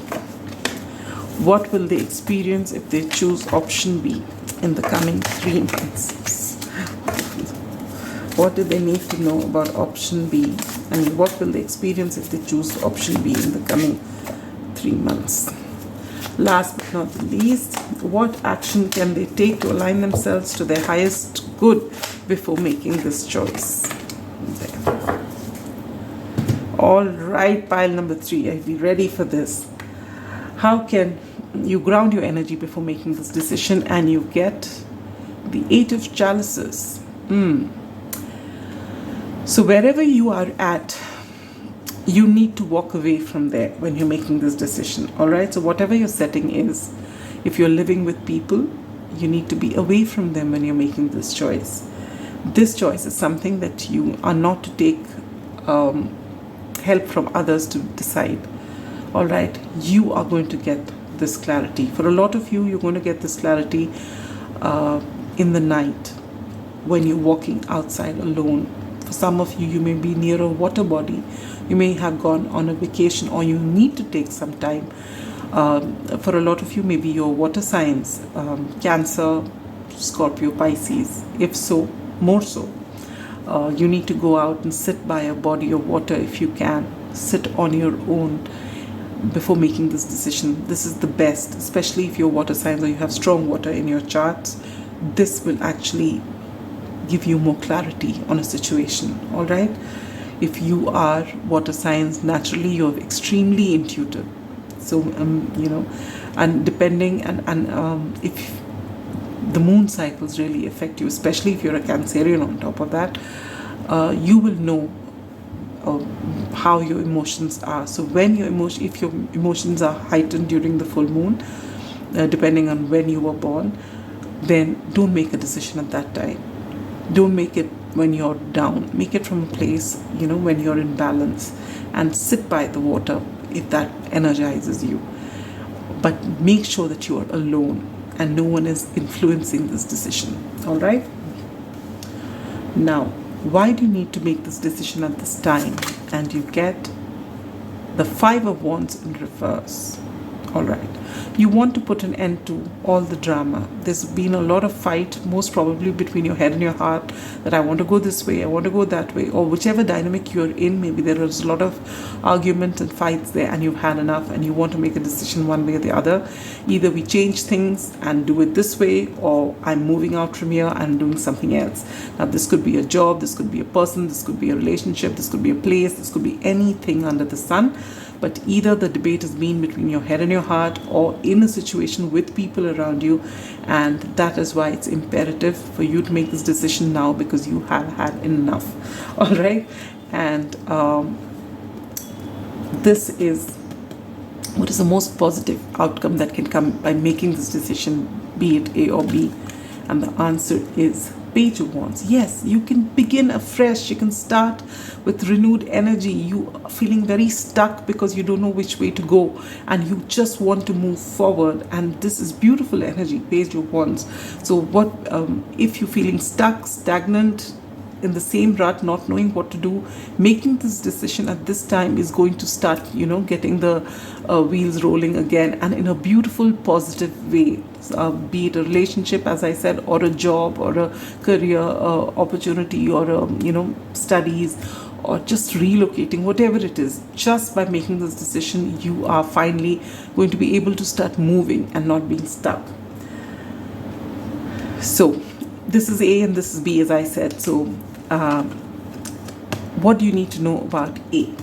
Speaker 1: What will they experience if they choose option B in the coming 3 months? What do they need to know about option B? And what will they experience if they choose option B in the coming 3 months? Last but not the least, what action can they take to align themselves to their highest good before making this choice? There. All right, pile number 3, are you ready for this? How can you ground your energy before making this decision? And you get the 8 of chalices. So wherever you are at, you need to walk away from there when you're making this decision, all right? So whatever your setting is, if you're living with people, you need to be away from them when you're making this choice. This choice is something that you are not to take help from others to decide, all right? You are going to get this clarity. For a lot of you, you're going to get this clarity in the night when you're walking outside alone. For some of you, you may be near a water body. You may have gone on a vacation, or you need to take some time. For a lot of you, maybe your water signs, Cancer, Scorpio, Pisces. If so, more so. You need to go out and sit by a body of water if you can. Sit on your own before making this decision. This is the best, especially if your water signs or you have strong water in your charts. This will actually give you more clarity on a situation, all right? If you are water signs, naturally you're extremely intuitive. So, and depending, if the moon cycles really affect you, especially if you're a Cancerian on top of that, you will know how your emotions are. So when if your emotions are heightened during the full moon, depending on when you were born, then don't make a decision at that time. Don't make it when you're down. Make it from a place, when you're in balance, and sit by the water if that energizes you. But make sure that you are alone and no one is influencing this decision. All right? Now, why do you need to make this decision at this time? And you get the Five of Wands in reverse. All right. You want to put an end to all the drama. There's been a lot of fight, most probably between your head and your heart, that I want to go this way, I want to go that way, or whichever dynamic you're in. Maybe there is a lot of argument and fights there and you've had enough and you want to make a decision one way or the other. Either we change things and do it this way, or I'm moving out from here and doing something else. Now, this could be a job, this could be a person, this could be a relationship, this could be a place, this could be anything under the sun. But either the debate has been between your head and your heart, or in a situation with people around you, and that is why it's imperative for you to make this decision now, because you have had enough. All right? And this is what is the most positive outcome that can come by making this decision, be it A or B. And the answer is Page of Wands. Yes, you can begin afresh. You can start with renewed energy. You are feeling very stuck because you don't know which way to go and you just want to move forward. And this is beautiful energy, Page of Wands. So what if you're feeling stuck, stagnant, in the same rut, not knowing what to do, making this decision at this time is going to start, getting the wheels rolling again, and in a beautiful, positive way. Be it a relationship, as I said, or a job, or a career opportunity, or studies, or just relocating, whatever it is. Just by making this decision, you are finally going to be able to start moving and not being stuck. So this is A and this is B, as I said. So what do you need to know about A?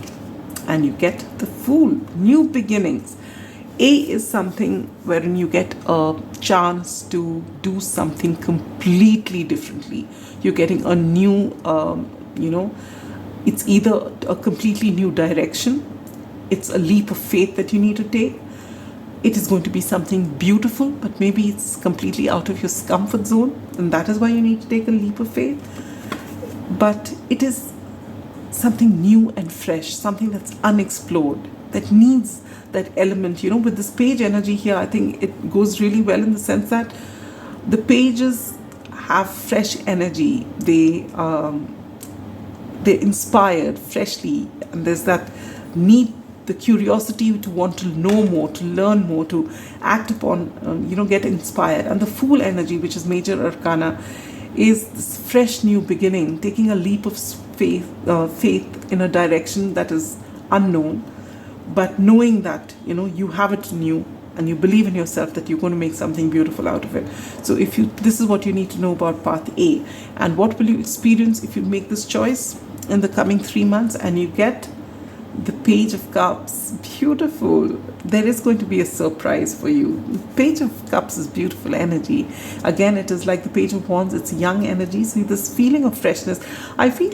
Speaker 1: And you get the Fool, new beginnings. A is something wherein you get a chance to do something completely differently. You're getting a new, it's either a completely new direction, it's a leap of faith that you need to take. It is going to be something beautiful, but maybe it's completely out of your comfort zone, and that is why you need to take a leap of faith. But it is something new and fresh, something that's unexplored, that needs that element. With this page energy here, I think it goes really well in the sense that the pages have fresh energy. They're inspired freshly, and there's that need, the curiosity to want to know more, to learn more, to act upon, get inspired. And the Fool energy, which is major arcana, is this fresh new beginning, taking a leap of faith in a direction that is unknown, but knowing that, you have it in you and you believe in yourself that you're going to make something beautiful out of it. So this is what you need to know about path A. And what will you experience if you make this choice in the coming 3 months? And you get the Page of Cups. Beautiful. There is going to be a surprise for you. Page of Cups is beautiful energy. Again, it is like the Page of Wands. It's young energy. So this feeling of freshness. I feel,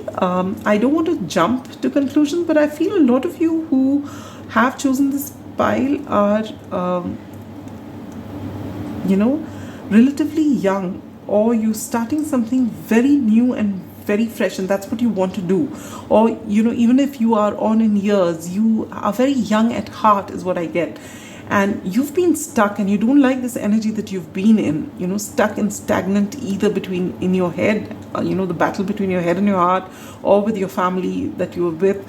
Speaker 1: I don't want to jump to conclusions, but I feel a lot of you who have chosen this pile are, relatively young, or you're starting something very new and very fresh, and that's what you want to do. Or even if you are on in years, you are very young at heart, is what I get, and you've been stuck and you don't like this energy that you've been in, stuck and stagnant, either in your head, the battle between your head and your heart, or with your family that you were with.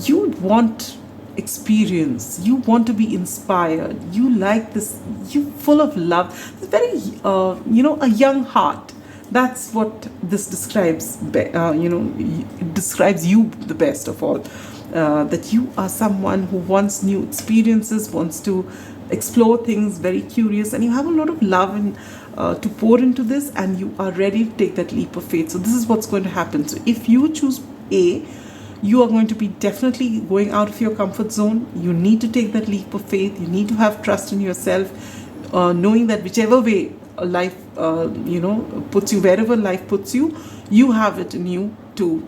Speaker 1: You want experience, you want to be inspired, you like this, you full of love. It's very a young heart. That's what this describes. It describes you the best of all. That you are someone who wants new experiences, wants to explore things, very curious, and you have a lot of love and to pour into this, and you are ready to take that leap of faith. So this is what's going to happen. So if you choose A, you are going to be definitely going out of your comfort zone. You need to take that leap of faith. You need to have trust in yourself, knowing that whichever way life puts you, wherever life puts you, you have it in you to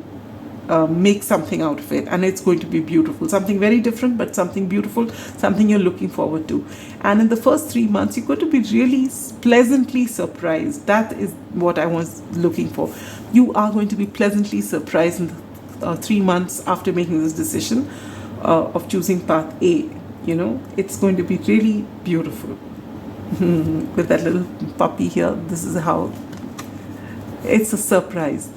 Speaker 1: make something out of it, and it's going to be beautiful, something very different, but something beautiful, something you're looking forward to. And in the first 3 months, you're going to be really pleasantly surprised. That is what I was looking for. You are going to be pleasantly surprised in the 3 months after making this decision of choosing path A. You know, it's going to be really beautiful. With that little puppy here, this is how it's a surprise.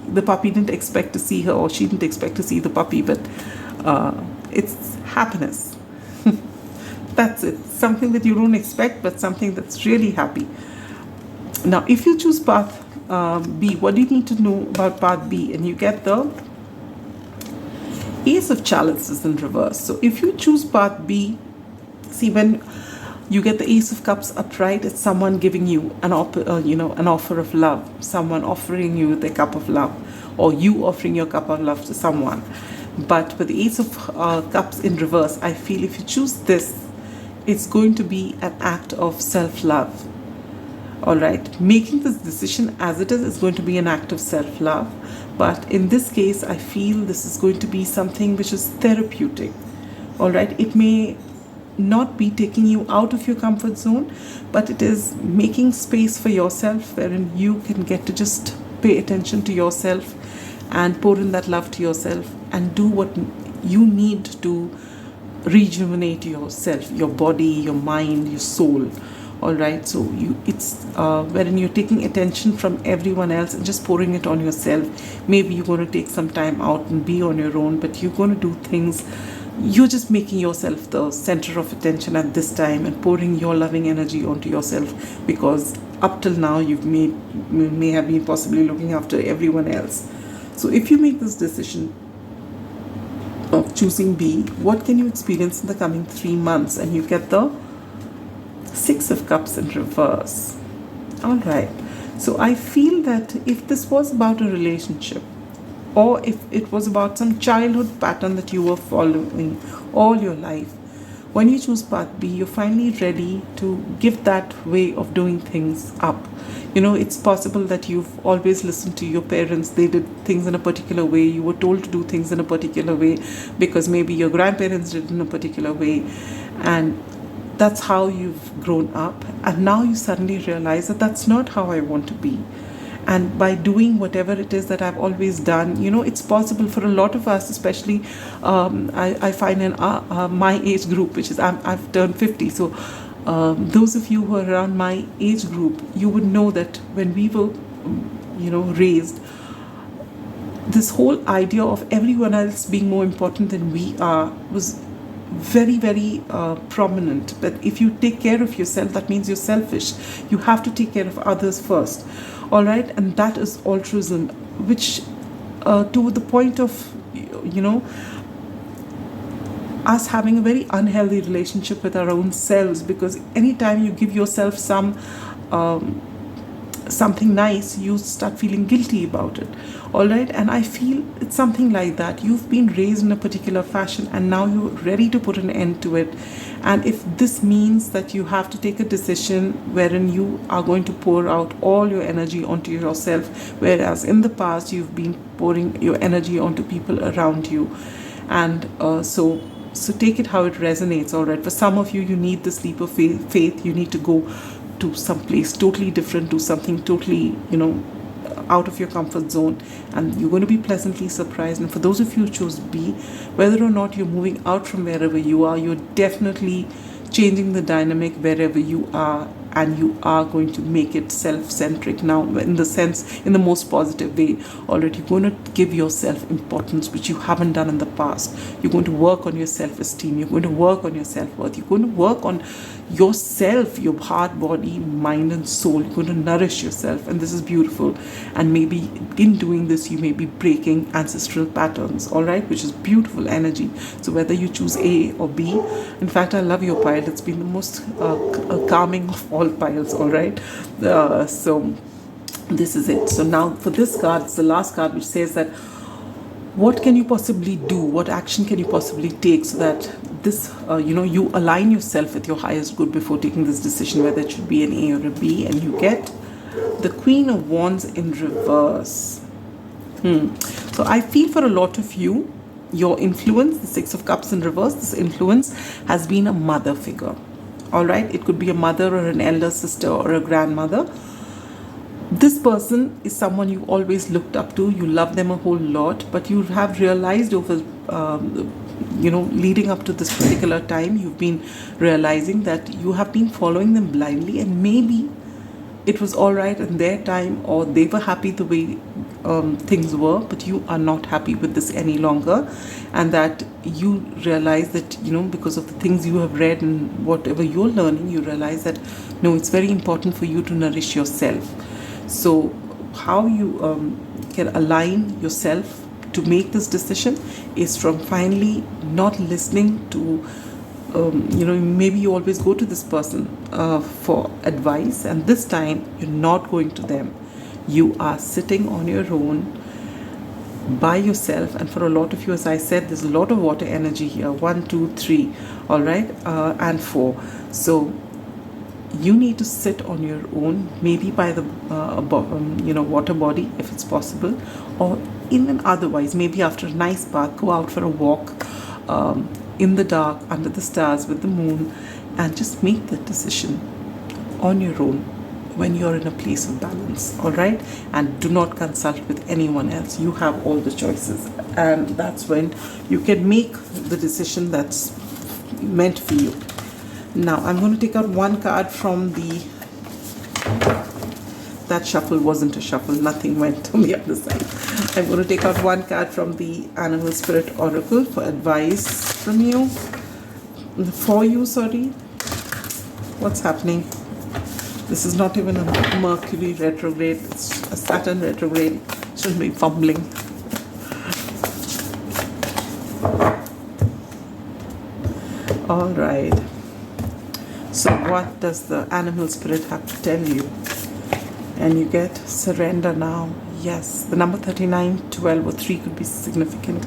Speaker 1: The puppy didn't expect to see her, or she didn't expect to see the puppy, but it's happiness. That's it. Something that you don't expect, but something that's really happy. Now, if you choose path B, what do you need to know about path B? And you get the Ace of Chalices in reverse. So if you choose path B, see, when you get the Ace of Cups upright, it's someone giving you an offer of love, someone offering you the cup of love, or you offering your cup of love to someone. But with the Ace of Cups in reverse, I feel if you choose this, it's going to be an act of self-love. All right, making this decision as it is going to be an act of self-love. But in this case, I feel this is going to be something which is therapeutic. All right, it may not be taking you out of your comfort zone, but it is making space for yourself, wherein you can get to just pay attention to yourself and pour in that love to yourself and do what you need to rejuvenate yourself, your body, your mind, your soul. All right, so it's wherein you're taking attention from everyone else and just pouring it on yourself. Maybe you're going to take some time out and be on your own, but you're going to do things. You're just making yourself the center of attention at this time and pouring your loving energy onto yourself, because up till now you may have been possibly looking after everyone else. So if you make this decision of choosing B, what can you experience in the coming 3 months? And you get the Six of Cups in reverse. All right. So I feel that if this was about a relationship, or if it was about some childhood pattern that you were following all your life, when you choose path B, you're finally ready to give that way of doing things up. You know, it's possible that you've always listened to your parents. They did things in a particular way. You were told to do things in a particular way because maybe your grandparents did it in a particular way. And that's how you've grown up. And now you suddenly realize that that's not how I want to be. And by doing whatever it is that I've always done, you know, it's possible for a lot of us, especially I find in my age group, which is I've turned 50. So those of you who are around my age group, you would know that when we were, raised, this whole idea of everyone else being more important than we are was very, very prominent. That if you take care of yourself, that means you're selfish. You have to take care of others first. All right, and that is altruism, which to the point of, us having a very unhealthy relationship with our own selves, because anytime you give yourself something nice, you start feeling guilty about it. All right, and I feel it's something like that. You've been raised in a particular fashion and now you're ready to put an end to it. And if this means that you have to take a decision wherein you are going to pour out all your energy onto yourself, whereas in the past you've been pouring your energy onto people around you, and so take it how it resonates. All right, for some of you, you need this leap of faith. You need to go to some place totally different, to something totally, out of your comfort zone, and you're going to be pleasantly surprised. And for those of you who chose B, whether or not you're moving out from wherever you are, you're definitely changing the dynamic wherever you are, and you are going to make it self-centric now, in the most positive way. Already, you're going to give yourself importance, which you haven't done in the past. You're going to work on your self-esteem. You're going to work on your self-worth. You're going to work on yourself, your heart, body, mind, and soul. You're going to nourish yourself, and this is beautiful. And maybe in doing this, you may be breaking ancestral patterns, all right, which is beautiful energy. So whether you choose A or B, in fact, I love your pile. It's been the most calming of all piles, all right. So this is it. So now for this card, it's the last card, which says that what can you possibly do? What action can you possibly take so that this, you align yourself with your highest good before taking this decision, whether it should be an A or a B. And you get the Queen of Wands in reverse. So I feel for a lot of you, your influence, the Six of Cups in reverse, this influence has been a mother figure. All right, it could be a mother or an elder sister or a grandmother. This person is someone you always looked up to. You love them a whole lot, but you have realized over, leading up to this particular time, you've been realizing that you have been following them blindly, and maybe it was all right in their time, or they were happy the way things were, but you are not happy with this any longer, and that you realize that, because of the things you have read and whatever you're learning, you realize that no, it's very important for you to nourish yourself. So how you can align yourself to make this decision is from finally not listening to maybe you always go to this person for advice, and this time you're not going to them. You are sitting on your own by yourself, and for a lot of you, as I said, there's a lot of water energy here. 1, 2, 3, all right, and 4. So you need to sit on your own, maybe by the water body if it's possible, or even otherwise, maybe after a nice bath, go out for a walk in the dark, under the stars, with the moon, and just make the decision on your own when you're in a place of balance, all right? And do not consult with anyone else. You have all the choices, and that's when you can make the decision that's meant for you. Now I'm going to take out one card from that shuffle wasn't a shuffle, nothing went on the other side. I'm going to take out one card from the Animal Spirit Oracle for advice from you, for you, sorry. What's happening? This is not even a Mercury retrograde, it's a Saturn retrograde. Shouldn't be fumbling. All right. So what does the Animal Spirit have to tell you? And you get surrender now. Yes, the number 39, 12 or 3 could be significant.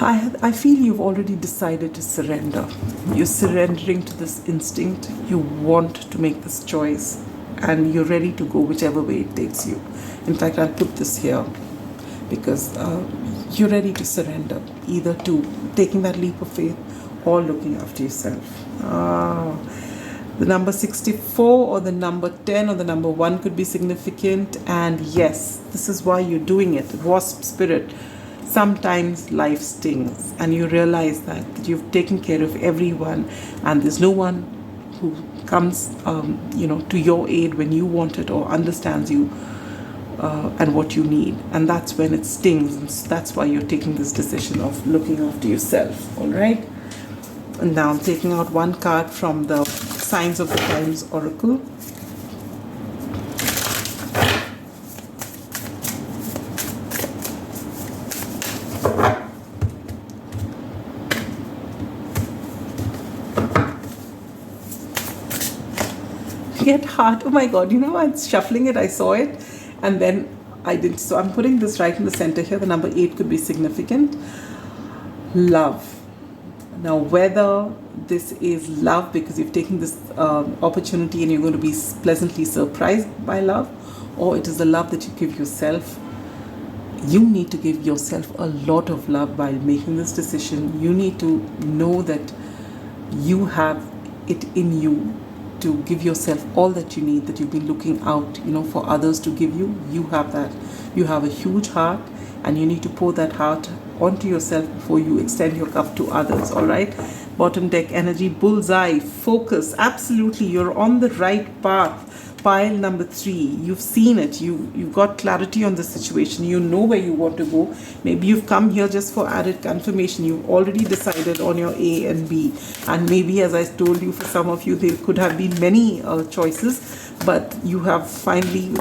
Speaker 1: I feel you've already decided to surrender. You're surrendering to this instinct. You want to make this choice, and you're ready to go whichever way it takes you. In fact, I'll put this here because you're ready to surrender, either to taking that leap of faith or looking after yourself. The number 64 or the number 10 or the number 1 could be significant. And yes, this is why you're doing it. Wasp spirit. Sometimes life stings, and you realize that you've taken care of everyone, and there's no one who comes to your aid when you want it, or understands you and what you need. And that's when it stings, and that's why you're taking this decision of looking after yourself. All right. And now I'm taking out one card from the Signs of the Times Oracle. Get heart. Oh my God, I was shuffling it, I saw it, and then I didn't. So I'm putting this right in the center here. The number 8 could be significant. Love. Now, whether this is love because you've taken this opportunity and you're going to be pleasantly surprised by love, or it is the love that you give yourself, you need to give yourself a lot of love by making this decision. You need to know that you have it in you to give yourself all that you need, that you've been looking out, for others to give you. You have that. You have a huge heart, and you need to pour that heart onto yourself before you extend your cup to others. All right. Bottom deck energy, bullseye, focus. Absolutely, you're on the right path. Pile number 3, you've seen it. You've got clarity on the situation. You know where you want to go. Maybe you've come here just for added confirmation. You've already decided on your A and B. And maybe, as I told you, for some of you, there could have been many choices, but you have finally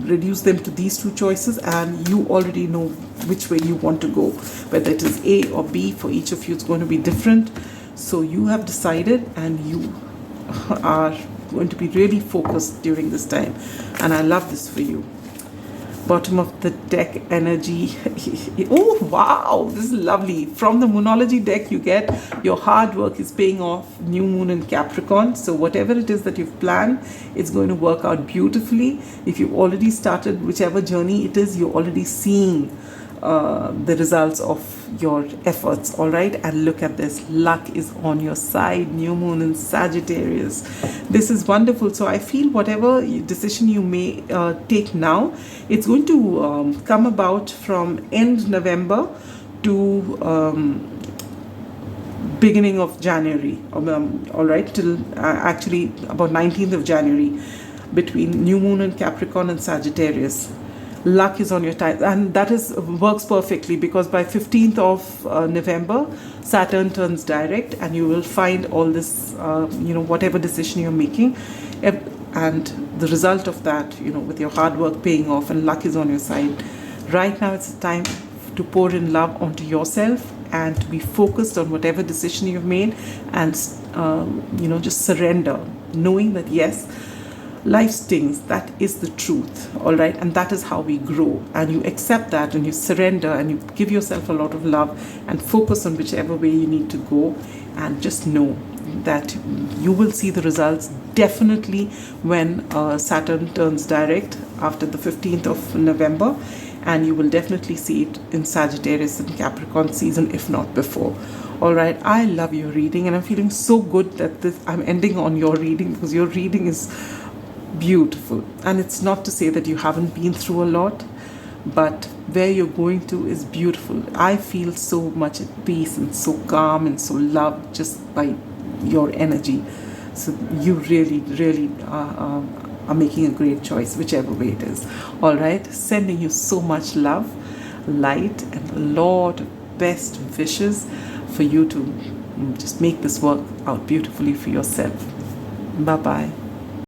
Speaker 1: reduced them to these 2 choices, and you already know which way you want to go. Whether it is A or B, for each of you, it's going to be different. So you have decided, and you are going to be really focused during this time, and I love this for you. Bottom of the deck energy. Oh, wow, this is lovely. From the Moonology deck, you get your hard work is paying off, new moon in Capricorn. So whatever it is that you've planned, it's going to work out beautifully. If you've already started whichever journey it is, you're already seeing the results of your efforts. All right, and look at this, luck is on your side, new moon in Sagittarius. This is wonderful. So I feel whatever decision you may take now, it's going to come about from end November to beginning of January, all right, till actually about 19th of January, between new moon in Capricorn and Sagittarius. Luck is on your side, and that is works perfectly, because by 15th of November, Saturn turns direct, and you will find all this, whatever decision you're making, and the result of that, with your hard work paying off, and luck is on your side. Right now, it's time to pour in love onto yourself and to be focused on whatever decision you've made, and just surrender, knowing that yes, life stings, that is the truth, all right, and that is how we grow. And you accept that, and you surrender, and you give yourself a lot of love, and focus on whichever way you need to go, and just know that you will see the results definitely when Saturn turns direct after the 15th of November, and you will definitely see it in Sagittarius and Capricorn season, if not before. All right, I love your reading, and I'm feeling so good that I'm ending on your reading, because your reading is beautiful. And it's not to say that you haven't been through a lot, but where you're going to is beautiful. I feel so much at peace and so calm and so loved just by your energy. So you really, really are making a great choice, whichever way it is. All right, sending you so much love, light, and a lot of best wishes for you to just make this work out beautifully for yourself. Bye-bye.